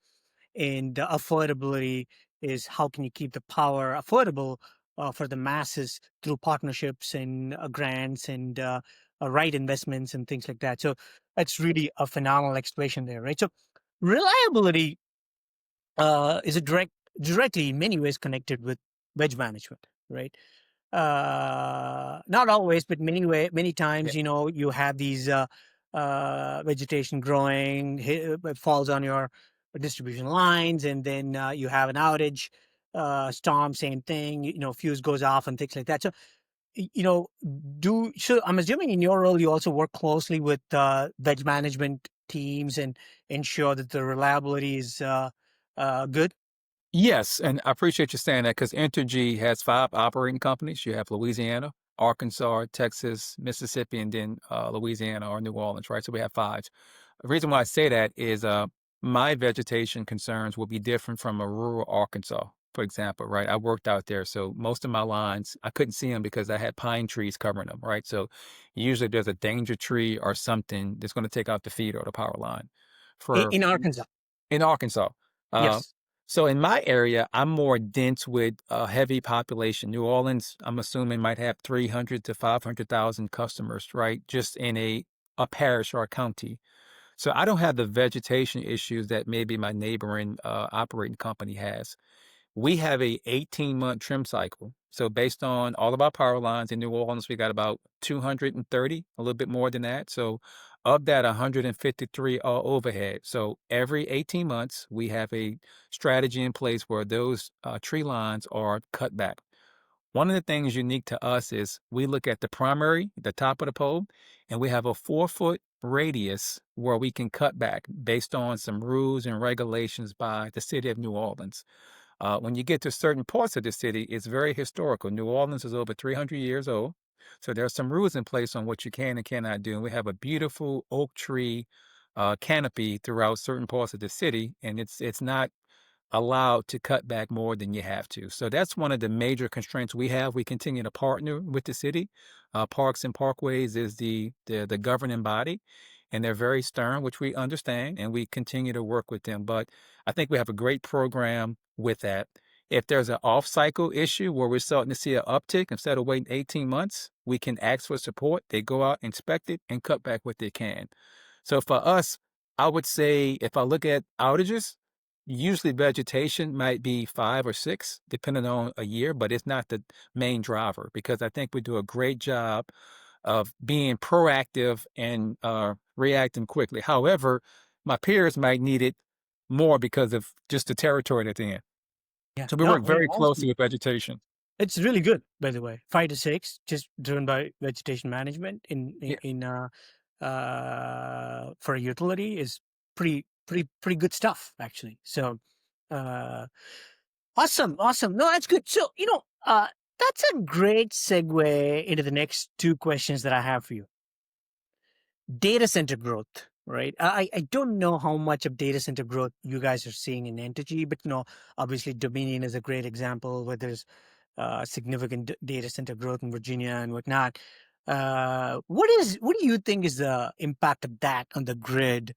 Speaker 2: and affordability is how can you keep the power affordable for the masses through partnerships and grants and right investments and things like that. So that's really a phenomenal explanation there, right? So reliability is directly in many ways connected with wedge management, right? Not always, but many
Speaker 1: Yeah.
Speaker 2: times, you have these vegetation growing, it falls on your distribution lines, and then you have an outage, storm, same thing, fuse goes off and things like that. So, so I'm assuming in your role, you also work closely with veg management teams and ensure that the reliability is good.
Speaker 1: Yes, and I appreciate you saying that because Entergy has 5 operating companies. You have Louisiana, Arkansas, Texas, Mississippi, and then Louisiana or New Orleans, right? So we have 5. The reason why I say that is my vegetation concerns will be different from a rural Arkansas, for example, right? I worked out there, so most of my lines, I couldn't see them because I had pine trees covering them, right? So usually there's a danger tree or something that's going to take out the feed or the power line. For
Speaker 2: In Arkansas.
Speaker 1: in Arkansas. Uh,
Speaker 2: Yes.
Speaker 1: so in my area, I'm more dense with a heavy population. New Orleans, I'm assuming might have 300 to 500,000 customers, right? Just in a parish or a county. So I don't have the vegetation issues that maybe my neighboring operating company has. We have a 18-month trim cycle. So based on all of our power lines in New Orleans, we got about 230, a little bit more than that. So of that, 153 are overhead. So every 18 months, we have a strategy in place where those tree lines are cut back. One of the things unique to us is we look at the primary, the top of the pole, and we have a 4-foot radius where we can cut back based on some rules and regulations by the city of New Orleans. When you get to certain parts of the city, it's very historical. New Orleans is over 300 years old. So there's some rules in place on what you can and cannot do. And we have a beautiful oak tree canopy throughout certain parts of the city, and it's not allowed to cut back more than you have to. So that's one of the major constraints we have. We continue to partner with the city. Parks and Parkways is the governing body, and they're very stern, which we understand, and we continue to work with them. But I think we have a great program with that. If there's an off-cycle issue where we're starting to see an uptick, instead of waiting 18 months, we can ask for support. They go out, inspect it, and cut back what they can. So for us, I would say if I look at outages, usually vegetation might be 5 or 6, depending on a year, but it's not the main driver because I think we do a great job of being proactive and reacting quickly. However, my peers might need it more because of just the territory that they're in.
Speaker 2: Yeah.
Speaker 1: So we
Speaker 2: No,
Speaker 1: work
Speaker 2: hey,
Speaker 1: very
Speaker 2: awesome.
Speaker 1: closely with vegetation.
Speaker 2: It's really good, by the way. 5 to 6, just driven by vegetation management
Speaker 1: Yeah.
Speaker 2: for a utility is pretty good stuff, actually. So, uh, awesome. No, that's good. So, that's a great segue into the next two questions that I have for you. Data center growth, right? I don't know how much of data center growth you guys are seeing in Entergy, but obviously Dominion is a great example where there's significant data center growth in Virginia and whatnot. What do you think is the impact of that on the grid?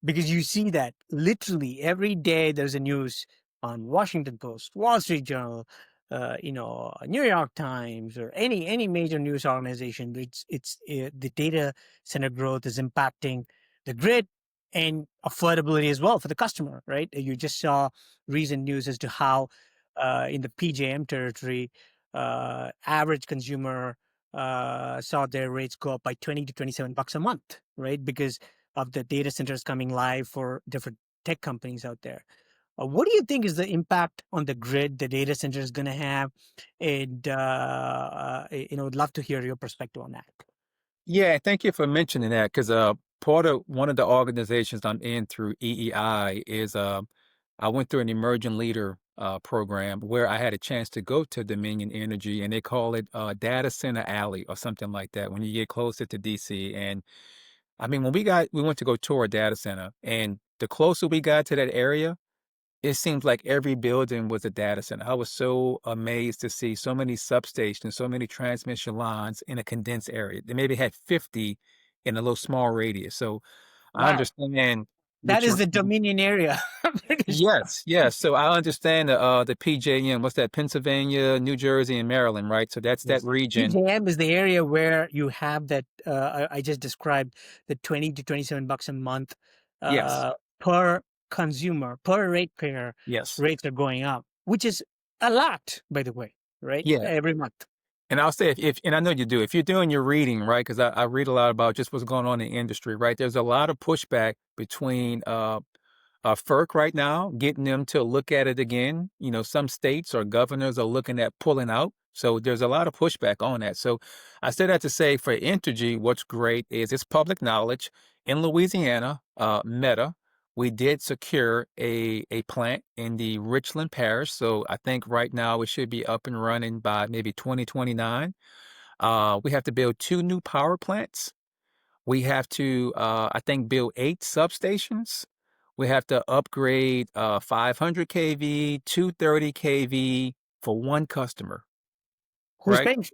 Speaker 2: Because you see that literally every day there's a news on Washington Post, Wall Street Journal, New York Times, or any major news organization. It's the data center growth is impacting the grid and affordability as well for the customer, right? You just saw recent news as to how in the PJM territory, average consumer saw their rates go up by 20 to 27 bucks a month, right? Because of the data centers coming live for different tech companies out there. What do you think is the impact on the grid the data center is going to have? And, would love to hear your perspective on that.
Speaker 1: Yeah, thank you for mentioning that because part of one of the organizations I'm in through EEI is I went through an emerging leader program where I had a chance to go to Dominion Energy, and they call it Data Center Alley or something like that when you get closer to DC. And I mean, when we went to go tour a data center, and the closer we got to that area, it seems like every building was a data center. I was so amazed to see so many substations, so many transmission lines in a condensed area. They maybe had 50 in a little small radius. So I
Speaker 2: Wow.
Speaker 1: understand
Speaker 2: That
Speaker 1: what
Speaker 2: is
Speaker 1: you're.
Speaker 2: the Dominion area.
Speaker 1: Yes. So I understand the PJM. What's that? Pennsylvania, New Jersey, and Maryland, right? So that's that
Speaker 2: Yes.
Speaker 1: region.
Speaker 2: PJM is the area where you have that I just described, the 20 to 27 bucks a month
Speaker 1: Yes.
Speaker 2: per consumer, per ratepayer.
Speaker 1: Yes.
Speaker 2: Rates are going up, which is a lot, by the way, right?
Speaker 1: Yeah.
Speaker 2: Every month.
Speaker 1: And I'll say if and I know you do, if you're doing your reading, right? Because I read a lot about just what's going on in the industry, right? There's a lot of pushback between FERC right now, getting them to look at it again. Some states or governors are looking at pulling out. So there's a lot of pushback on that. So I say that to say for Entergy, what's great is it's public knowledge. In Louisiana, Meta, we did secure a plant in the Richland Parish. So I think right now it should be up and running by maybe 2029. We have to build 2 new power plants. We have to, I think, build 8 substations. We have to upgrade 500 kV, 230 kV for one customer,
Speaker 2: Who's
Speaker 1: right?
Speaker 2: paying?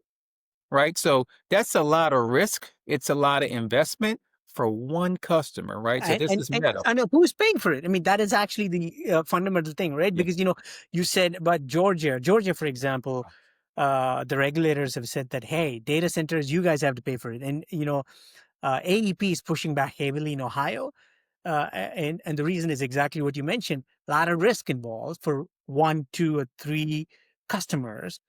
Speaker 1: Right. So that's a lot of risk. It's a lot of investment for one customer, right? So this is
Speaker 2: And
Speaker 1: Meta.
Speaker 2: I know who's paying for it. I mean, that is actually the fundamental thing, right?
Speaker 1: Yeah.
Speaker 2: Because you said about Georgia, for example, the regulators have said that, hey, data centers, you guys have to pay for it, and AEP is pushing back heavily in Ohio, and the reason is exactly what you mentioned: a lot of risk involved for 1, 2, or 3 customers.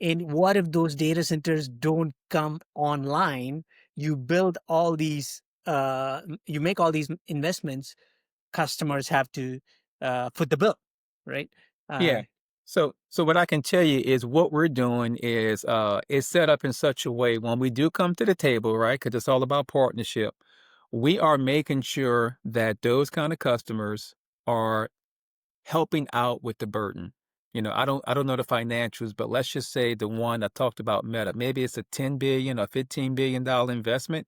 Speaker 2: And what if those data centers don't come online? You build all these, you make all these investments. Customers have to foot the bill, right?
Speaker 1: Yeah.
Speaker 2: Uh,
Speaker 1: So what I can tell you is what we're doing is set up in such a way when we do come to the table, right? Because it's all about partnership. We are making sure that those kind of customers are helping out with the burden. I don't know the financials, but let's just say the one I talked about Meta. Maybe it's a 10 billion or $15 billion investment,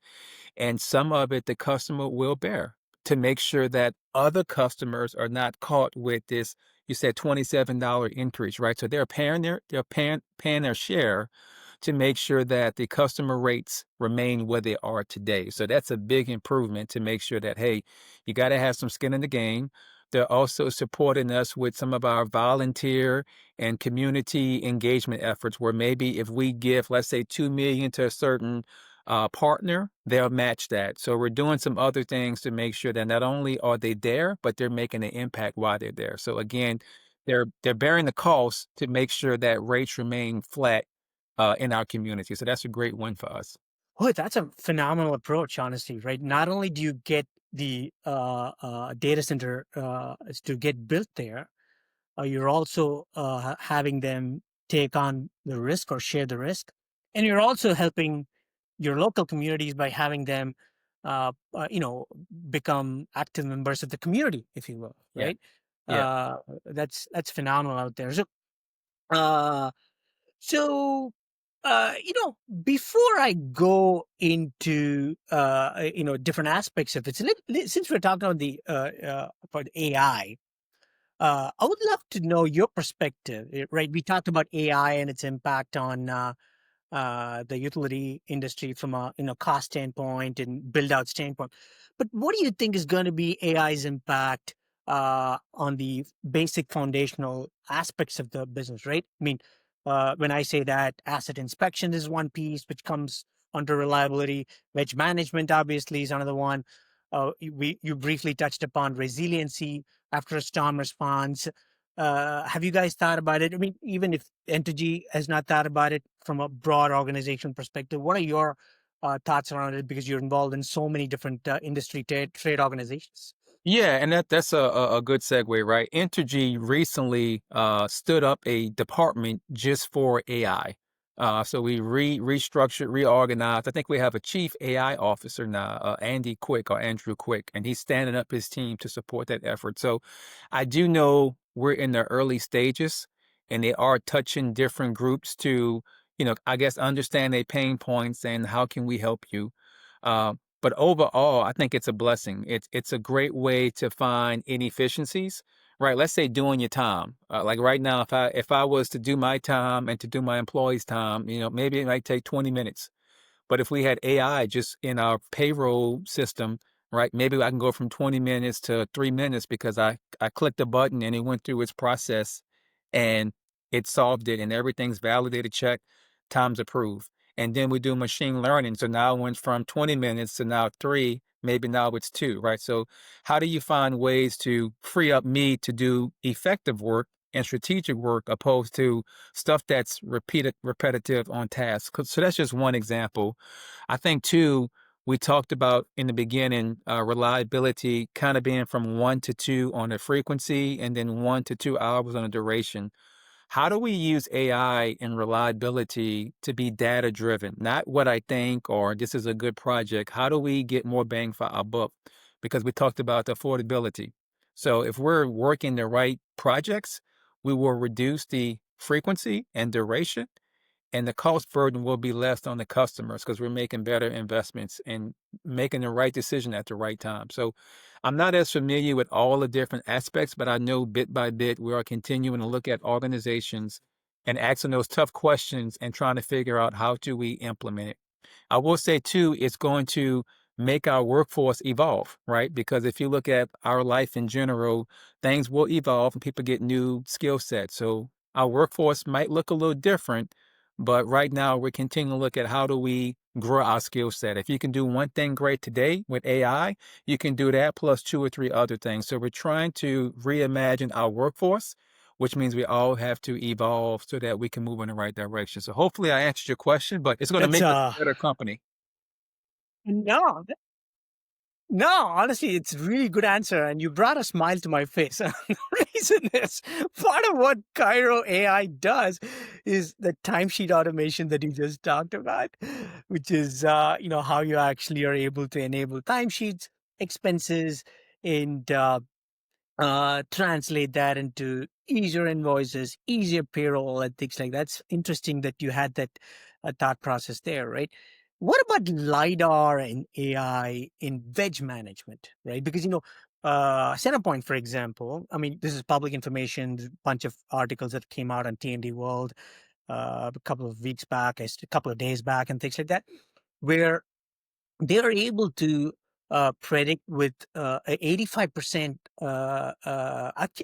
Speaker 1: and some of it the customer will bear to make sure that other customers are not caught with this. You said $27 increase, right? So they're paying their share to make sure that the customer rates remain where they are today. So that's a big improvement to make sure that, hey, you got to have some skin in the game. They're also supporting us with some of our volunteer and community engagement efforts where maybe if we give, let's say, 2 million to a certain partner, they'll match that. So we're doing some other things to make sure that not only are they there, but they're making an impact while they're there. So again, they're bearing the cost to make sure that rates remain flat in our community. So that's a great win for us.
Speaker 2: Oh, that's a phenomenal approach, honestly, right? Not only do you get the data center to get built there, you're also having them take on the risk or share the risk. And you're also helping your local communities by having them, become active members of the community, if you will,
Speaker 1: Yeah.
Speaker 2: right?
Speaker 1: Yeah.
Speaker 2: That's phenomenal out there. Uh, so, before I go into different aspects of it, since we're talking about AI, I would love to know your perspective. Right, we talked about AI and its impact on the utility industry from a cost standpoint and build out standpoint. But what do you think is going to be AI's impact on the basic foundational aspects of the business? Right. I mean, when I say that, asset inspection is one piece which comes under reliability. Wedge management obviously is another one. You briefly touched upon resiliency after a storm response. Have you guys thought about it? I mean, even if Entergy has not thought about it from a broad organization perspective, what are your thoughts around it? Because you're involved in so many different industry trade organizations.
Speaker 1: Yeah, and that's a good segue, right? Entergy recently stood up a department just for AI. So we restructured, reorganized. I think we have a chief AI officer now, Andy Quick or Andrew Quick, and he's standing up his team to support that effort. So I do know we're in the early stages, and they are touching different groups to, I guess understand their pain points and how can we help you. But overall, I think it's a blessing. It's a great way to find inefficiencies, right? Let's say doing your time. Like right now, if I was to do my time and to do my employees' time, maybe it might take 20 minutes. But if we had AI just in our payroll system, right, maybe I can go from 20 minutes to 3 minutes because I clicked a button and it went through its process and it solved it and everything's validated, checked, time's approved. And then we do machine learning. So now it went from 20 minutes to now 3, maybe now it's 2, right? So how do you find ways to free up me to do effective work and strategic work opposed to stuff that's repetitive on task? So that's just one example. I think too, we talked about in the beginning, reliability kind of being from 1 to 2 on the frequency and then 1 to 2 hours on the duration. How do we use AI and reliability to be data driven? Not what I think or this is a good project. How do we get more bang for our buck? Because we talked about the affordability. So if we're working the right projects, we will reduce the frequency and duration and the cost burden will be less on the customers because we're making better investments and making the right decision at the right time. So I'm not as familiar with all the different aspects, but I know bit by bit we are continuing to look at organizations and asking those tough questions and trying to figure out how do we implement it. I will say too, it's going to make our workforce evolve, right? Because if you look at our life in general, things will evolve and people get new skill sets. So our workforce might look a little different, but right now we're continuing to look at how do we grow our skill set. If you can do one thing great today with AI, you can do that plus two or three other things. So we're trying to reimagine our workforce, which means we all have to evolve so that we can move in the right direction. So hopefully I answered your question, but it's going to
Speaker 2: That's
Speaker 1: make us a better company.
Speaker 2: no, no, honestly, it's a really good answer, and you brought a smile to my face. The reason is part of what KYRO AI does is the timesheet automation that you just talked about, which is how you actually are able to enable timesheets, expenses, and translate that into easier invoices, easier payroll, and things like that. It's interesting that you had that thought process there, right? What about LiDAR and AI in veg management, right? Because, Centerpoint, for example, I mean, this is public information, there's a bunch of articles that came out on T&D World a couple of weeks back, a couple of days back, and things like that, where they are able to predict with 85%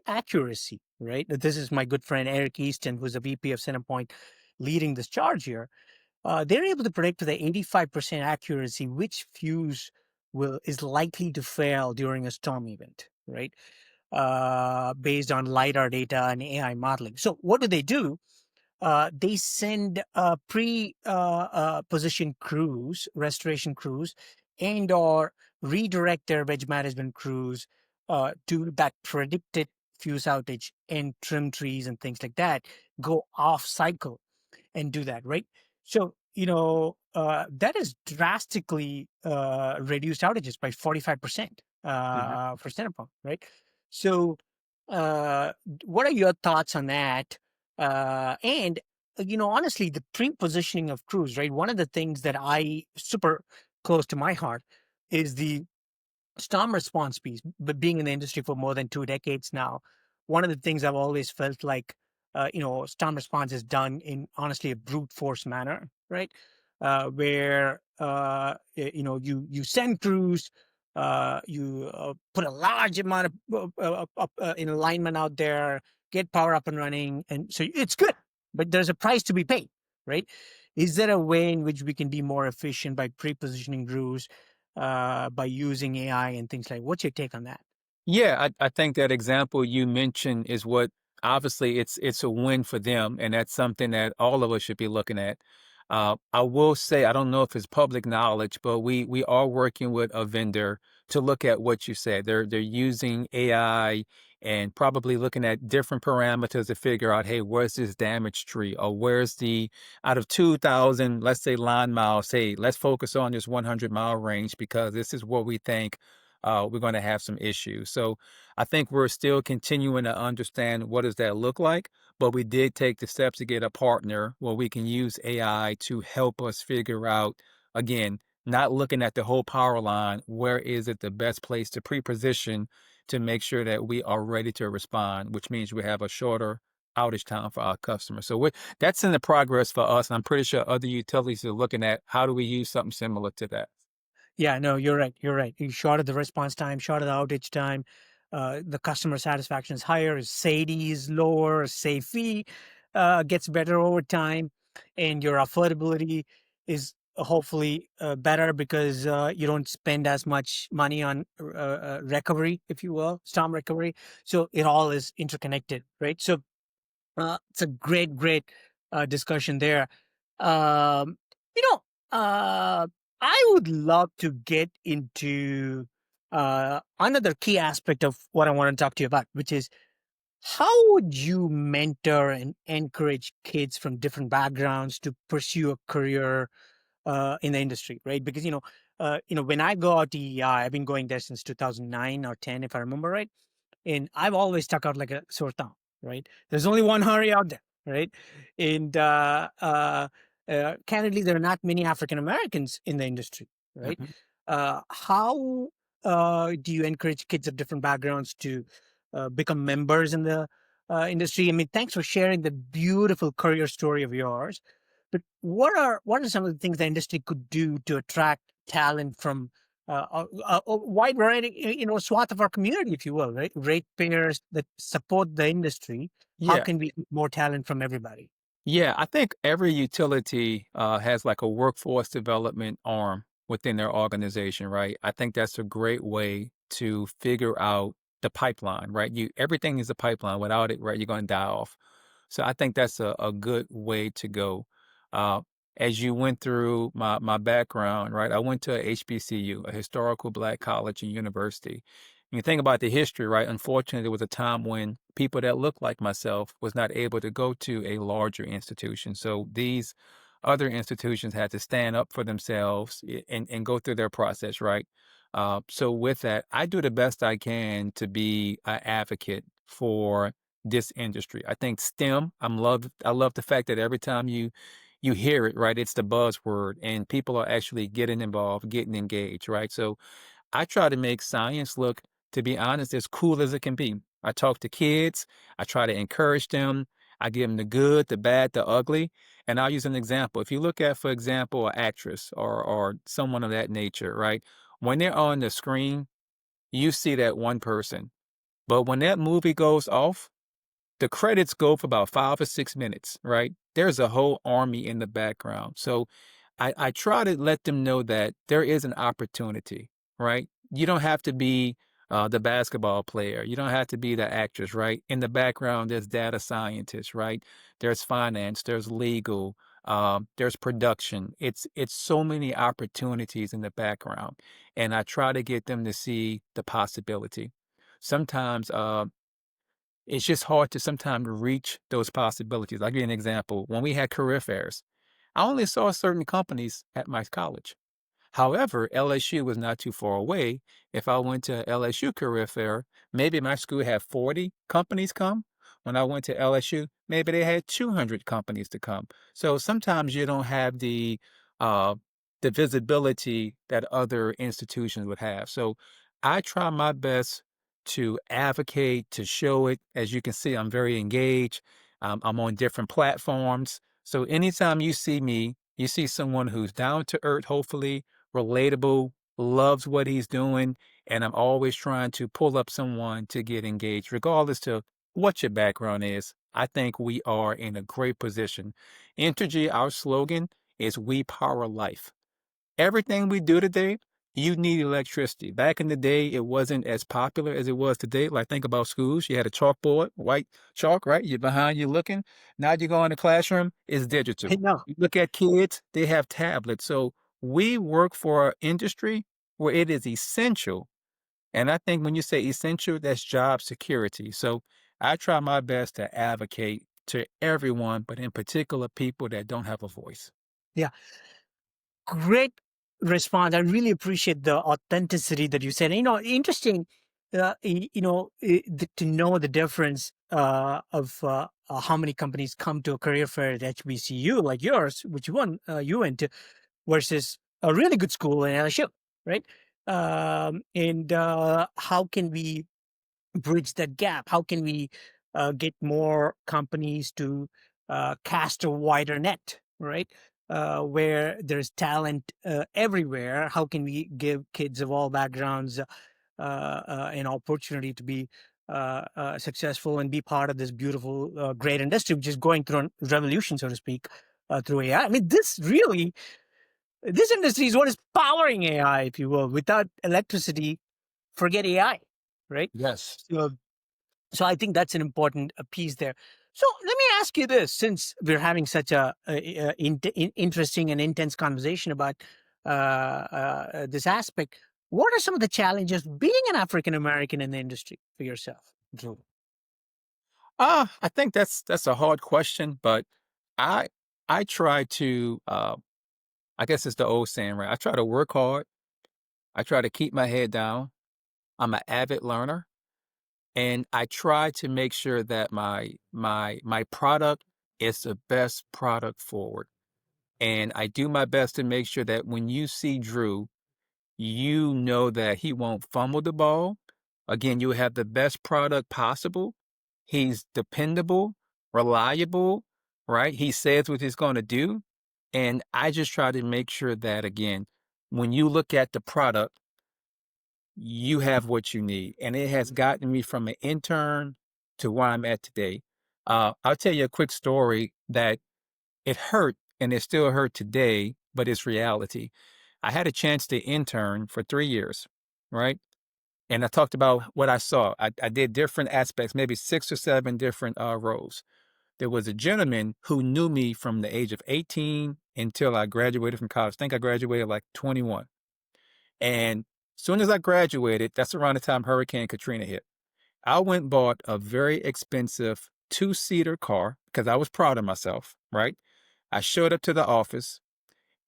Speaker 2: accuracy, right? This is my good friend Eric Easton, who's the VP of Centerpoint, leading this charge here. They're able to predict with the 85% accuracy which fuse is likely to fail during a storm event, right? Based on LiDAR data and AI modeling. So what do? They send pre-positioned crews, restoration crews, and or redirect their veg management crews to that predicted fuse outage and trim trees and things like that, go off cycle and do that, right? So, that is drastically reduced outages by 45% for Centerpoint, right? So, uh, what are your thoughts on that? And honestly, the pre-positioning of crews, right? One of the things that I super close to my heart is the storm response piece. But being in the industry for more than 2 decades now, one of the things I've always felt like, storm response is done in honestly a brute force manner, right? Where you send crews, you put a large amount of in alignment out there, get power up and running, and so it's good. But there's a price to be paid, right? Is there a way in which we can be more efficient by pre-positioning crews? By using AI and things like. What's your take on that?
Speaker 1: Yeah, I think that example you mentioned is what obviously it's a win for them, and that's something that all of us should be looking at. I will say I don't know if it's public knowledge, but we are working with a vendor to look at what you said. They're using AI and probably looking at different parameters to figure out, hey, where's this damaged tree, or where's the out of 2,000, let's say line miles. Hey, let's focus on this 100-mile range because this is what we think we're going to have some issues. So I think we're still continuing to understand what does that look like, but we did take the steps to get a partner where we can use AI to help us figure out, again, not looking at the whole power line, where is it the best place to pre-position to make sure that we are ready to respond, which means we have a shorter outage time for our customers. So that's in the progress for us. And I'm pretty sure other utilities are looking at how do we use something similar to that.
Speaker 2: Yeah, no, you're right. You're right. You shorter the response time, shorter the outage time. The customer satisfaction is higher. SAIDI is lower. SAFE gets better over time, and your affordability is hopefully better because you don't spend as much money on recovery, if you will, storm recovery. So it all is interconnected, right? So it's a great discussion there. Um, you know, I would love to get into another key aspect of what I want to talk to you about, which is how would you mentor and encourage kids from different backgrounds to pursue a career in the industry, right? Because when I go out to EI, I've been going there since 2009 or 10, if I remember right, and I've always stuck out like a sore thumb, right? There's only one hurry out there. right? And candidly, there are not many African Americans in the industry, right?
Speaker 1: Mhm.
Speaker 2: How do you encourage kids of different backgrounds to become members in the industry? I mean, thanks for sharing the beautiful career story of yours. But what are some of the things the industry could do to attract talent from a wide variety, swath of our community, if you will, right? Ratepayers that support the industry. How
Speaker 1: Yeah.
Speaker 2: can we get more talent from everybody?
Speaker 1: Yeah, I think every utility has like a workforce development arm within their organization, right? I think that's a great way to figure out the pipeline, right? Everything is a pipeline. Without it, right, you're going to die off. So I think that's a good way to go. Uh, as you went through my background, right? I went to a HBCU, a historical Black college and university. You think about the history, right? Unfortunately, there was a time when people that looked like myself was not able to go to a larger institution. So these other institutions had to stand up for themselves and go through their process, right? So with that, I do the best I can to be an advocate for this industry. I think STEM, I love the fact that every time you hear it, right, it's the buzzword and people are actually getting involved, getting engaged, right? So I try to make science look, to be honest, as cool as it can be. I talk to kids, I try to encourage them, I give them the good, the bad, the ugly. And I'll use an example. If you look at, for example, an actress or someone of that nature, right? When they're on the screen, you see that one person. But when that movie goes off, the credits go for about 5 or 6 minutes, right? There's a whole army in the background. So I try to let them know that there is an opportunity, right? You don't have to be the basketball player. You don't have to be the actress, right? In the background, there's data scientists, right? There's finance, there's legal, there's production. It's so many opportunities in the background, and I try to get them to see the possibility. Sometimes it's just hard to sometimes reach those possibilities. I'll give you an example. When we had career fairs, I only saw certain companies at my college. However, LSU was not too far away. If I went to LSU career fair, maybe my school had 40 companies come. When I went to LSU, maybe they had 200 companies to come. So sometimes you don't have uh, the visibility that other institutions would have. So I try my best to advocate, to show it. As you can see, I'm very engaged. I'm on different platforms. So anytime you see me, you see someone who's down to earth, hopefully, relatable, loves what he's doing, and I'm always trying to pull up someone to get engaged, regardless to what your background is. I think we are in a great position. Entergy, our slogan is "We Power Life." Everything we do today, you need electricity. Back in the day, it wasn't as popular as it was today. Like think about schools. You had a chalkboard, white chalk, right? You're behind you looking. Now you go in the classroom, it's
Speaker 2: I
Speaker 1: digital.
Speaker 2: know.
Speaker 1: You look at kids, they have tablets. So we work for an industry where it is essential. And I think when you say essential, that's job security. So I try my best to advocate to everyone, but in particular people that don't have a voice.
Speaker 2: Yeah. Great response. I really appreciate the authenticity that you said. Interesting, to know the difference of how many companies come to a career fair at HBCU like yours, which you went to, versus a really good school in LSU, right? And how can we bridge that gap? How can we get more companies to cast a wider net, right? Where there's talent everywhere. How can we give kids of all backgrounds an opportunity to be successful and be part of this beautiful, great industry, which is going through a revolution, so to speak, through AI? I mean, this industry is what is powering AI, if you will. Without electricity, forget AI, right?
Speaker 1: Yes.
Speaker 2: So I think that's an important piece there. So let me ask you this: since we're having such interesting and intense conversation about this aspect, what are some of the challenges being an African American in the industry for yourself, Drew?
Speaker 1: I think that's a hard question, but I I try to I guess it's the old saying, right? I try to work hard. I try to keep my head down. I'm an avid learner, and I try to make sure that my product it's the best product forward. And I do my best to make sure that when you see Drew, you know that he won't fumble the ball. Again, you have the best product possible. He's dependable, reliable, right? He says what he's going to do. And I just try to make sure that, again, when you look at the product, you have what you need. And it has gotten me from an intern to where I'm at today. I'll tell you a quick story that it hurt and it still hurt today, but it's reality. I had a chance to intern for 3 years, right? And I talked about what I saw. I did different aspects, maybe 6 or 7 different roles. There was a gentleman who knew me from the age of 18 until I graduated from college. I think I graduated like 21. And as soon as I graduated, that's around the time Hurricane Katrina hit. I went and bought a very expensive 2-seater car because I was proud of myself, right? I showed up to the office,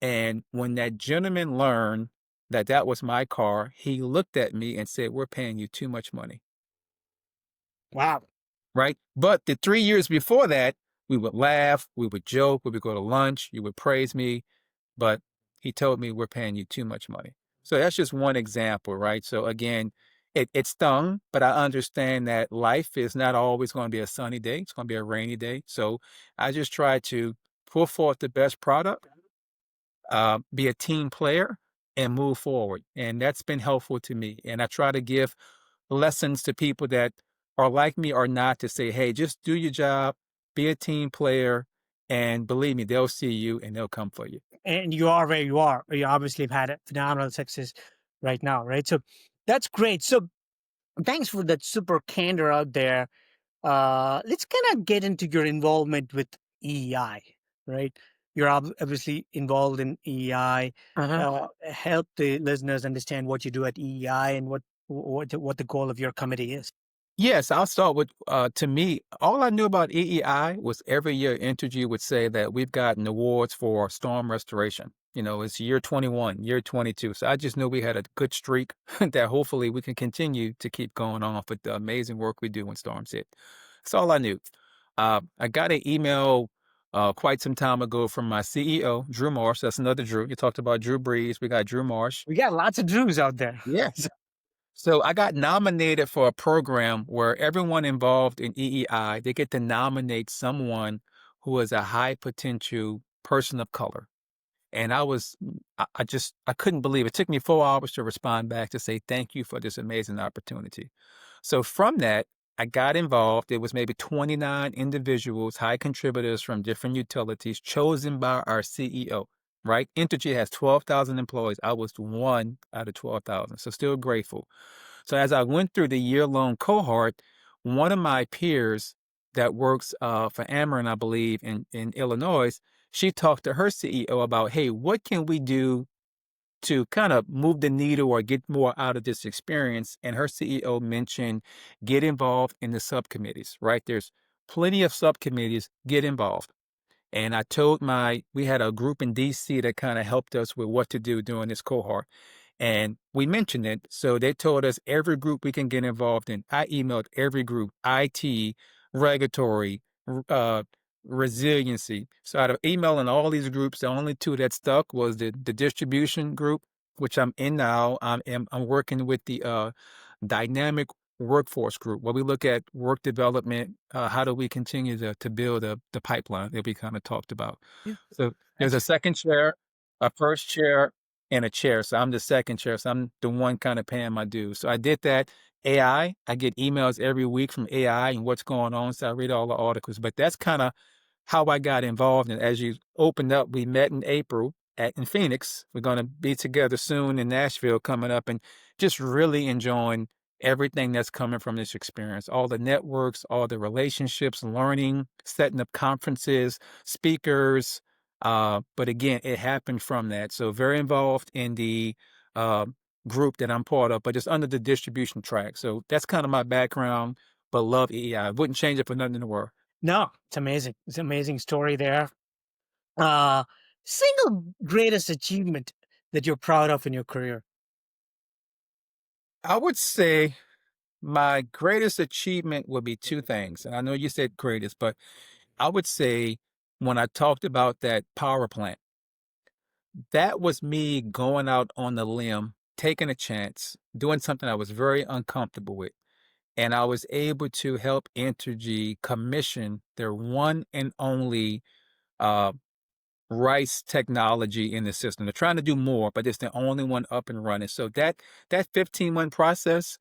Speaker 1: and when that gentleman learned that that was my car, he looked at me and said, "We're paying you too much money."
Speaker 2: Wow.
Speaker 1: Right? But the 3 years before that, we would laugh, we would joke, we would go to lunch, you would praise me, but he told me, "We're paying you too much money." So that's just one example, right? So again, it stung, but I understand that life is not always going to be a sunny day. It's going to be a rainy day. So I just try to put forth the best product, be a team player, and move forward. And that's been helpful to me. And I try to give lessons to people that are like me or not to say, hey, just do your job, be a team player, and believe me, they'll see you and they'll come for you.
Speaker 2: And you are where you are. You obviously have had a phenomenal success right now, right? So that's great. So thanks for that super candor out there. Let's kind of get into your involvement with EEI, right? You're obviously involved in EEI.
Speaker 1: Uh-huh.
Speaker 2: Help the listeners understand what you do at EEI and what the goal of your committee is.
Speaker 1: Yes, I'll start with to me, all I knew about EEI was every year Entergy would say that we've gotten awards for storm restoration. You know, it's year 21, year 22. So I just knew we had a good streak that hopefully we can continue to keep going on with the amazing work we do when storms hit. That's all I knew. I got an email quite some time ago from my CEO, Drew Marsh. That's another Drew. You talked about Drew Brees. We got Drew Marsh.
Speaker 2: We got lots of Drews out there.
Speaker 1: Yes. So I got nominated for a program where everyone involved in EEI, they get to nominate someone who is a high potential person of color. And I couldn't believe it. It took me 4 hours to respond back to say thank you for this amazing opportunity. So from that, I got involved. It was maybe 29 individuals, high contributors from different utilities chosen by our CEO, right? Entergy has 12,000 employees. I was one out of 12,000. So still grateful. So as I went through the year-long cohort, one of my peers that works for Ameren, I believe, in Illinois, she talked to her CEO about, hey, what can we do to kind of move the needle or get more out of this experience? And her CEO mentioned get involved in the subcommittees, right? There's plenty of subcommittees, get involved. And we had a group in DC that kind of helped us with what to do during this cohort. And we mentioned it. So they told us every group we can get involved in. I emailed every group, IT, regulatory, resiliency. So out of emailing all these groups, the only two that stuck was the distribution group, which I'm in now. I'm working with the dynamic workforce group where we look at work development. How do we continue to build the pipeline that we kind of talked about?
Speaker 2: Yeah.
Speaker 1: So there's a second chair, a first chair, and a chair. So I'm the second chair. So I'm the one kind of paying my dues. So I did that. AI, I get emails every week from AI and what's going on. So I read all the articles. But that's kind of how I got involved. And as you opened up, we met in April in Phoenix. We're going to be together soon in Nashville coming up and just really enjoying everything that's coming from this experience, all the networks, all the relationships, learning, setting up conferences, speakers. But again, it happened from that. So very involved in the group that I'm part of, but it's under the distribution track. So that's kind of my background, but love EEI. Wouldn't change it for nothing in the world.
Speaker 2: No, it's amazing. It's an amazing story there. Single greatest achievement that you're proud of in your career?
Speaker 1: I would say my greatest achievement would be two things. And I know you said greatest, but I would say when I talked about that power plant, that was me going out on the limb, taking a chance, doing something I was very uncomfortable with. And I was able to help Entergy commission their one and only uh, rice technology in the system. They're trying to do more, but it's the only one up and running. So that 15-month process,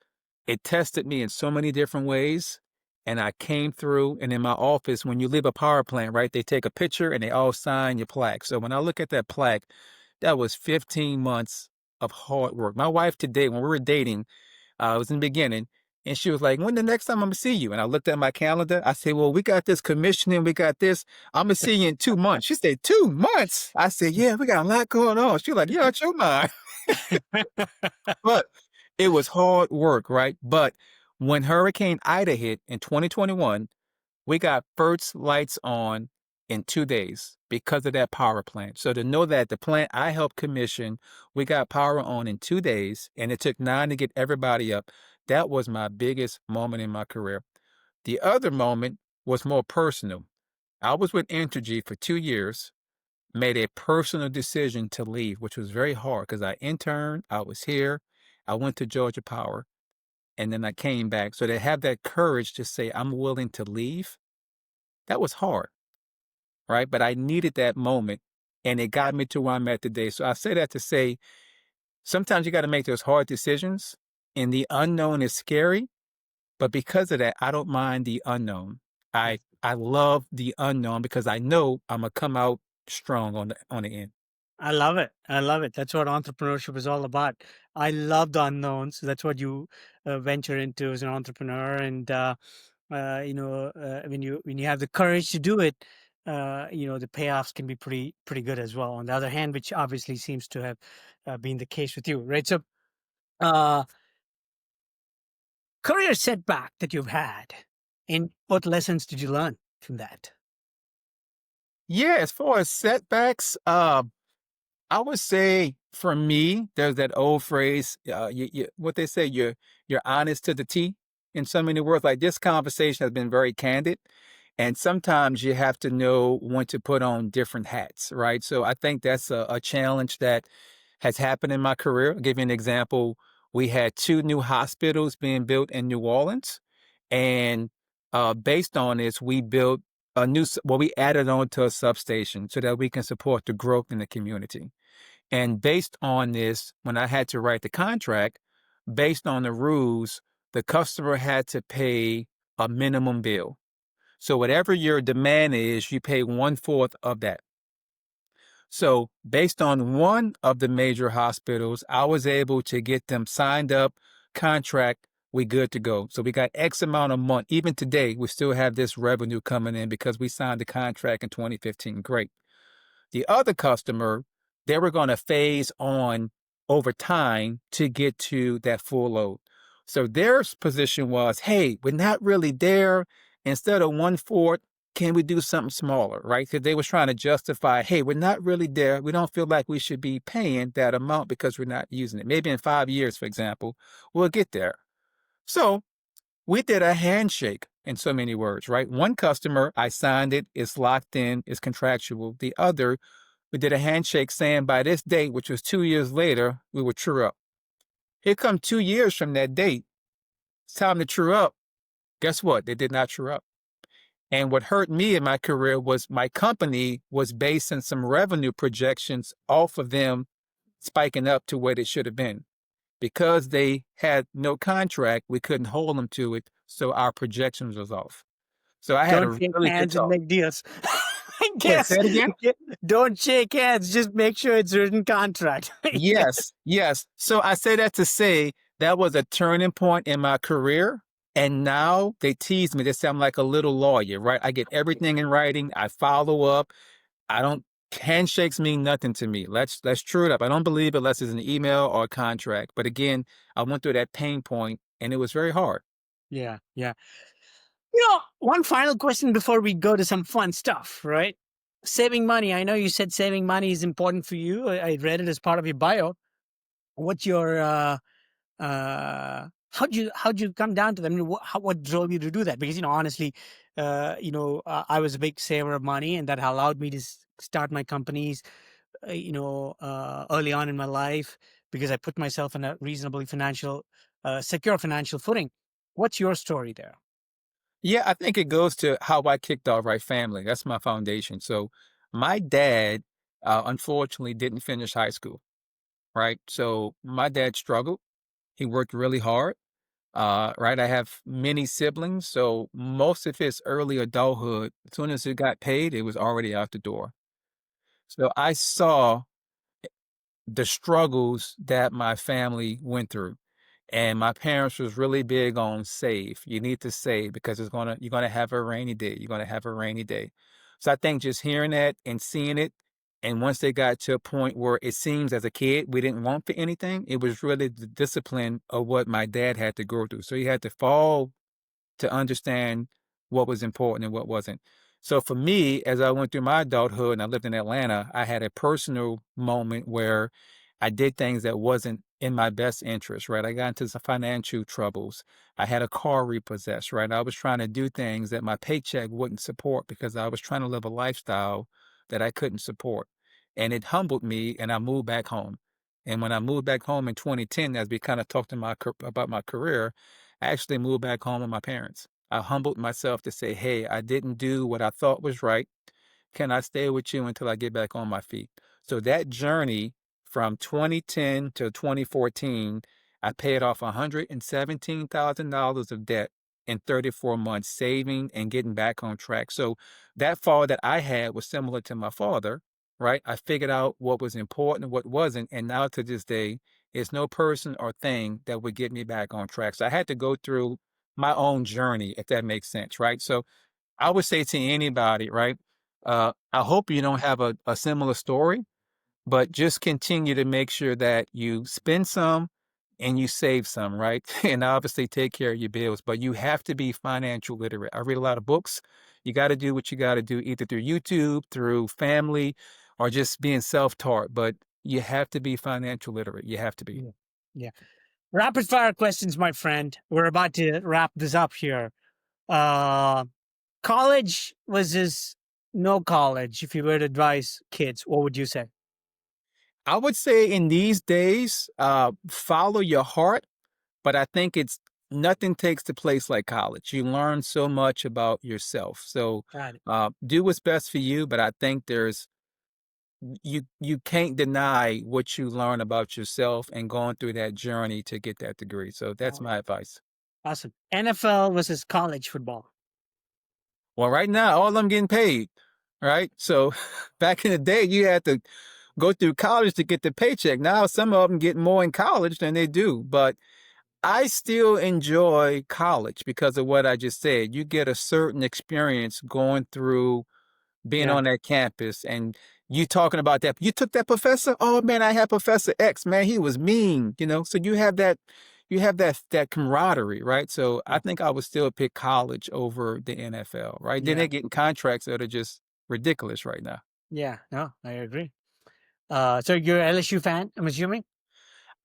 Speaker 1: it tested me in so many different ways. And I came through, and in my office, when you leave a power plant, right, they take a picture and they all sign your plaque. So when I look at that plaque, that was 15 months of hard work. My wife today, when we were dating, it was in the beginning, and she was like, "When the next time I'm gonna see you?" And I looked at my calendar. I said, "Well, we got this commissioning, we got this. I'm gonna see you in 2 months." She said, "2 months?" I said, "Yeah, we got a lot going on." She was like, "Yeah, it's your mind." But it was hard work, right? But when Hurricane Ida hit in 2021, we got first lights on in 2 days because of that power plant. So to know that the plant I helped commission, we got power on in 2 days, and it took 9 to get everybody up. That was my biggest moment in my career. The other moment was more personal. I was with Entergy for 2 years, made a personal decision to leave, which was very hard because I interned, I was here, I went to Georgia Power, and then I came back. So to have that courage to say, I'm willing to leave, that was hard, right? But I needed that moment, and it got me to where I'm at today. So I say that to say, sometimes you got to make those hard decisions, and the unknown is scary. But because of that, I don't mind the unknown. I love the unknown because I know I'm gonna come out strong on the end.
Speaker 2: I love it. I love it. That's what entrepreneurship is all about. I love the unknowns. That's what you venture into as an entrepreneur. And when you have the courage to do it, the payoffs can be pretty good as well. On the other hand, which obviously seems to have been the case with you, right? So, uh, career setback that you've had, and what lessons did you learn from that?
Speaker 1: Yeah, as far as setbacks, I would say for me, there's that old phrase, what they say, you're honest to the T. In so many words, like this conversation has been very candid, and sometimes you have to know when to put on different hats, right? So I think that's a challenge that has happened in my career. I'll give you an example. We had 2 new hospitals being built in New Orleans, and based on this, we built we added on to a substation so that we can support the growth in the community. And based on this, when I had to write the contract, based on the rules, the customer had to pay a minimum bill. So whatever your demand is, you pay 1/4 of that. So based on one of the major hospitals, I was able to get them signed up, contract, we good to go. So we got X amount a month. Even today, we still have this revenue coming in because we signed the contract in 2015. Great. The other customer, they were going to phase on over time to get to that full load. So their position was, hey, we're not really there. Instead of 1/4, can we do something smaller, right? Because they was trying to justify, hey, we're not really there. We don't feel like we should be paying that amount because we're not using it. Maybe in 5 years, for example, we'll get there. So we did a handshake in so many words, right? One customer, I signed it, it's locked in, it's contractual. The other, we did a handshake saying by this date, which was 2 years later, we would true up. Here come 2 years from that date. It's time to true up. Guess what? They did not true up. And what hurt me in my career was my company was basing some revenue projections off of them spiking up to what it should have been. Because they had no contract, we couldn't hold them to it, so our projections was off. So I had
Speaker 2: Don't
Speaker 1: a
Speaker 2: shake
Speaker 1: really good
Speaker 2: hands and
Speaker 1: talk.
Speaker 2: make deals. I
Speaker 1: Wait, say
Speaker 2: guess.
Speaker 1: it again?
Speaker 2: Don't shake hands. Just make sure it's written contract.
Speaker 1: Yes, yes. So I say that to say that was a turning point in my career. And now they tease me. They say I'm like a little lawyer, right? I get everything in writing. I follow up. I don't handshakes mean nothing to me. Let's true it up. I don't believe it unless it's an email or a contract. But again, I went through that pain point and it was very hard.
Speaker 2: Yeah, yeah. One final question before we go to some fun stuff, right? Saving money. I know you said saving money is important for you. I read it as part of your bio. What's your how'd you come down to that? I mean, what drove you to do that? Because honestly, I was a big saver of money, and that allowed me to start my companies, early on in my life, because I put myself in a reasonably secure financial footing. What's your story there?
Speaker 1: Yeah, I think it goes to how I kicked off, right? Family. That's my foundation. So my dad, unfortunately, didn't finish high school, right? So my dad struggled. He worked really hard, right? I have many siblings. So most of his early adulthood, as soon as it got paid, it was already out the door. So I saw the struggles that my family went through. And my parents was really big on save. You need to save because you're gonna have a rainy day. You're gonna have a rainy day. So I think just hearing that and seeing it, and once they got to a point where it seems as a kid we didn't want for anything, it was really the discipline of what my dad had to go through. So he had to fall to understand what was important and what wasn't. So for me, as I went through my adulthood and I lived in Atlanta, I had a personal moment where I did things that wasn't in my best interest, right? I got into some financial troubles. I had a car repossessed, right? I was trying to do things that my paycheck wouldn't support because I was trying to live a lifestyle that I couldn't support. And it humbled me and I moved back home. And when I moved back home in 2010, as we kind of talked about my career, I actually moved back home with my parents. I humbled myself to say, hey, I didn't do what I thought was right. Can I stay with you until I get back on my feet? So that journey from 2010 to 2014, I paid off $117,000 of debt in 34 months, saving and getting back on track. So that fall that I had was similar to my father, right? I figured out what was important and what wasn't. And now to this day, it's no person or thing that would get me back on track. So I had to go through my own journey, if that makes sense, right? So I would say to anybody, right? I hope you don't have a similar story, but just continue to make sure that you spend some and you save some, right? And obviously take care of your bills, but you have to be financial literate. I read a lot of books. You got to do what you got to do, either through YouTube, through family, or just being self-taught. But you have to be financial literate. You have to be.
Speaker 2: Yeah. Yeah. Rapid fire questions, my friend. We're about to wrap this up here. Uh, College versus no college. If you were to advise kids, what would you say?
Speaker 1: I would say in these days, follow your heart, but I think it's nothing takes the place like college. You learn so much about yourself. So
Speaker 2: Got it.
Speaker 1: do what's best for you, but I think you can't deny what you learn about yourself and going through that journey to get that degree. So that's
Speaker 2: Oh,
Speaker 1: my advice.
Speaker 2: awesome. NFL versus college football.
Speaker 1: Well, right now, all of them getting paid, right? So back in the day, you had to go through college to get the paycheck. Now some of them get more in college than they do, but I still enjoy college because of what I just said. You get a certain experience going through being
Speaker 2: Yeah.
Speaker 1: on that campus and you talking about that. You took that professor? Oh man, I had Professor X, man, he was mean, So you have that camaraderie, right? So I
Speaker 2: Yeah.
Speaker 1: think I would still pick college over the NFL, right? Then
Speaker 2: Yeah.
Speaker 1: they're getting contracts that are just ridiculous right now.
Speaker 2: Yeah. No, I agree. So you're an LSU fan, I'm assuming?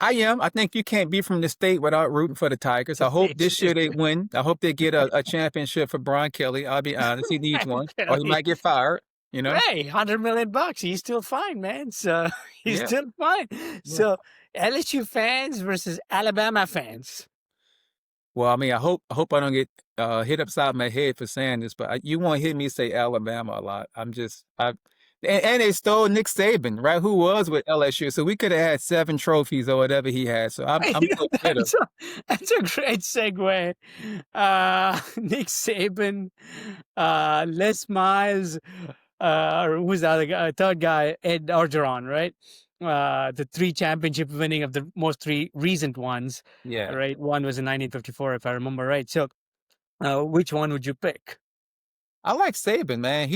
Speaker 1: I am. I think you can't be from the state without rooting for the Tigers. I hope this year they win. I hope they get a championship for Brian Kelly. I'll be honest. He needs one. Or he might get fired, you know?
Speaker 2: Hey, $100 million. He's still fine, man. So he's
Speaker 1: Yeah.
Speaker 2: still fine.
Speaker 1: Yeah.
Speaker 2: So LSU fans versus Alabama fans.
Speaker 1: Well, I mean, I hope I don't get hit upside my head for saying this, but you won't hear me say Alabama a lot. And they stole Nick Saban, right? Who was with LSU, so we could have had 7 trophies or whatever he had. So I'm a little bitter.
Speaker 2: That's a great segue. Nick Saban, Les Miles, who's the other guy? Third guy, Ed Orgeron, right? The 3 championship winning of the most 3 recent ones,
Speaker 1: Yeah.
Speaker 2: right? One was in 1954, if I remember right. So, which one would you pick?
Speaker 1: I like Saban, man.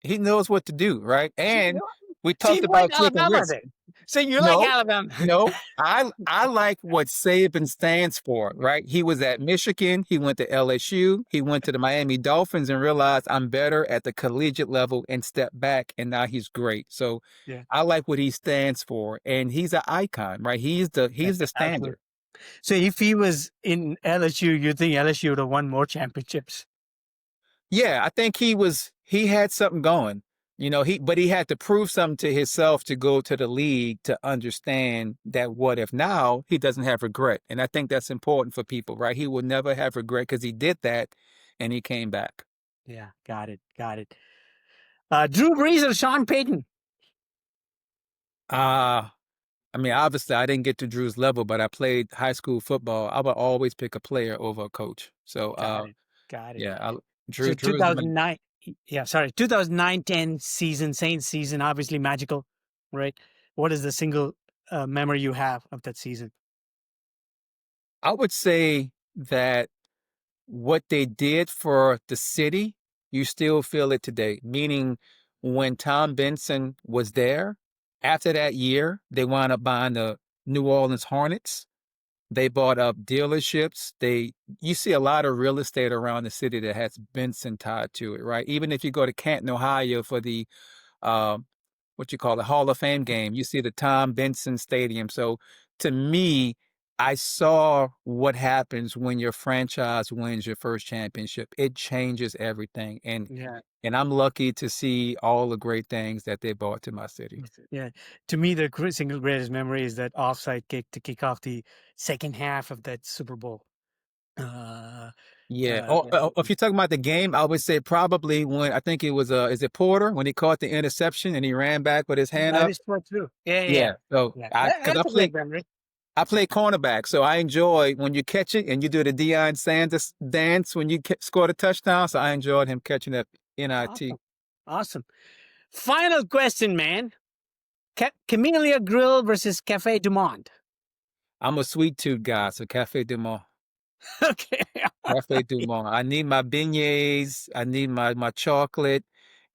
Speaker 1: He knows what to do, right? And we
Speaker 2: So you
Speaker 1: talked
Speaker 2: like
Speaker 1: about taking
Speaker 2: Alabama
Speaker 1: risks.
Speaker 2: then? So you like
Speaker 1: No,
Speaker 2: Alabama?
Speaker 1: no. I like what Saban stands for, right? He was at Michigan, he went to LSU, he went to the Miami Dolphins and realized I'm better at the collegiate level and stepped back and now he's great. So
Speaker 2: Yeah.
Speaker 1: I like what he stands for and he's an icon, right? He's the
Speaker 2: Absolutely.
Speaker 1: standard.
Speaker 2: So if he was in LSU, you think LSU would have won more championships?
Speaker 1: Yeah, I think he had something going. But he had to prove something to himself to go to the league to understand that what if now he doesn't have regret. And I think that's important for people, right? He will never have regret because he did that and he came back.
Speaker 2: Yeah, got it. Got it. Drew Brees or Sean Payton?
Speaker 1: I mean, obviously I didn't get to Drew's level, but I played high school football. I would always pick a player over a coach. So,
Speaker 2: Got it. Got it.
Speaker 1: yeah,
Speaker 2: So
Speaker 1: Drew is my
Speaker 2: 2009, yeah, sorry, 2009-10 season, Saints season, obviously magical, right? What is the single memory you have of that season?
Speaker 1: I would say that what they did for the city, you still feel it today. Meaning, when Tom Benson was there, after that year, they wound up buying the New Orleans Hornets. They bought up dealerships. You see a lot of real estate around the city that has Benson tied to it, right? Even if you go to Canton, Ohio for the uh, what you call the Hall of Fame game, you see the Tom Benson Stadium. So to me, I saw what happens when your franchise wins your first championship. It changes everything. And
Speaker 2: Yeah.
Speaker 1: and I'm lucky to see all the great things that they brought to my city.
Speaker 2: Yeah. To me, the single greatest memory is that offside kick to kick off the second half of that Super Bowl.
Speaker 1: Yeah. If you're talking about the game, I would say probably when I think it was is it Porter when he caught the interception and he ran back with his hand
Speaker 2: That
Speaker 1: up.
Speaker 2: is so true. Yeah, yeah,
Speaker 1: Yeah. So
Speaker 2: yeah.
Speaker 1: because
Speaker 2: That's a great memory.
Speaker 1: I play cornerback, so I enjoy when you catch it and you do the Deion Sanders dance when you score the touchdown. So I enjoyed him catching that NIT.
Speaker 2: Awesome. Final question, man. Camellia Grill versus Cafe Du Monde.
Speaker 1: I'm a sweet tooth guy, so Cafe Du Monde.
Speaker 2: Okay.
Speaker 1: Cafe Du Monde. I need my beignets, I need my chocolate,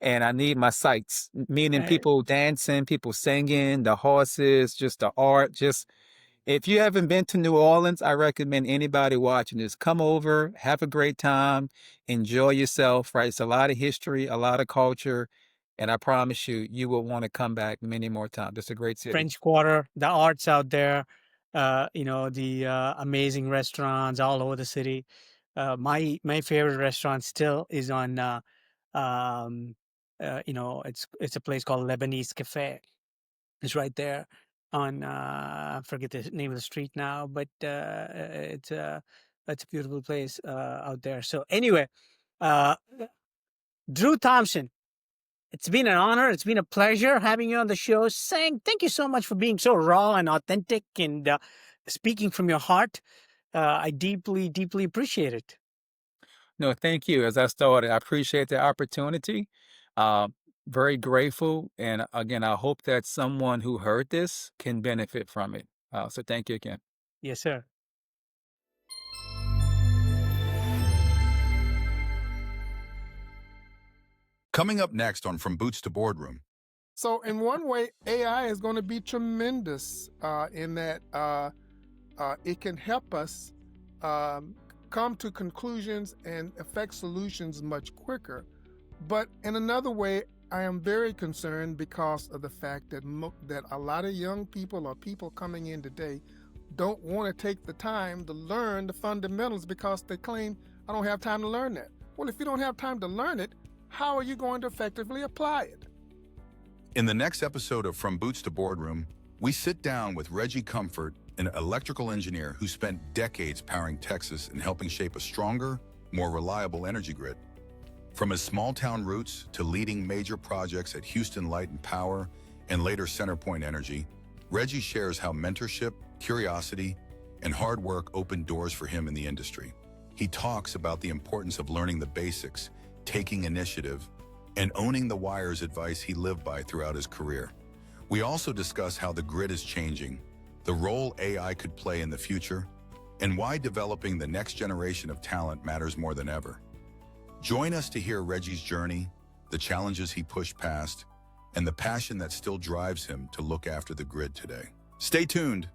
Speaker 1: and I need my sights. Meaning people dancing, people singing, the horses, just the art. Just if you haven't been to New Orleans, I recommend anybody watching this come over, have a great time, enjoy yourself. Right? It's a lot of history, a lot of culture, and I promise you, you will want to come back many more times. It's a great city.
Speaker 2: French Quarter, the arts out there, the amazing restaurants all over the city. My favorite restaurant still is on, it's a place called Lebanese Cafe. It's right there on, I forget the name of the street now, but it's a beautiful place out there. So anyway, uh, Drew Thompson, it's been an honor. It's been a pleasure having you on the show. Thank you so much for being so raw and authentic and speaking from your heart. I deeply, deeply appreciate it.
Speaker 1: No, thank you. As I started, I appreciate the opportunity. Uh, Very grateful. And again, I hope that someone who heard this can benefit from it. So thank you again.
Speaker 2: Yes, sir.
Speaker 3: Coming up next on From Boots to Boardroom.
Speaker 4: So in one way, AI is going to be tremendous in that it can help us come to conclusions and affect solutions much quicker. But in another way, I am very concerned because of the fact that that a lot of young people or people coming in today don't want to take the time to learn the fundamentals because they claim, I don't have time to learn that. Well, if you don't have time to learn it, how are you going to effectively apply it?
Speaker 3: In the next episode of From Boots to Boardroom, we sit down with Reggie Comfort, an electrical engineer who spent decades powering Texas and helping shape a stronger, more reliable energy grid. From his small-town roots to leading major projects at Houston Light and Power and later CenterPoint Energy, Reggie shares how mentorship, curiosity, and hard work opened doors for him in the industry. He talks about the importance of learning the basics, taking initiative, and owning the wires advice he lived by throughout his career. We also discuss how the grid is changing, the role AI could play in the future, and why developing the next generation of talent matters more than ever. Join us to hear Reggie's journey, the challenges he pushed past, and the passion that still drives him to look after the grid today. Stay tuned.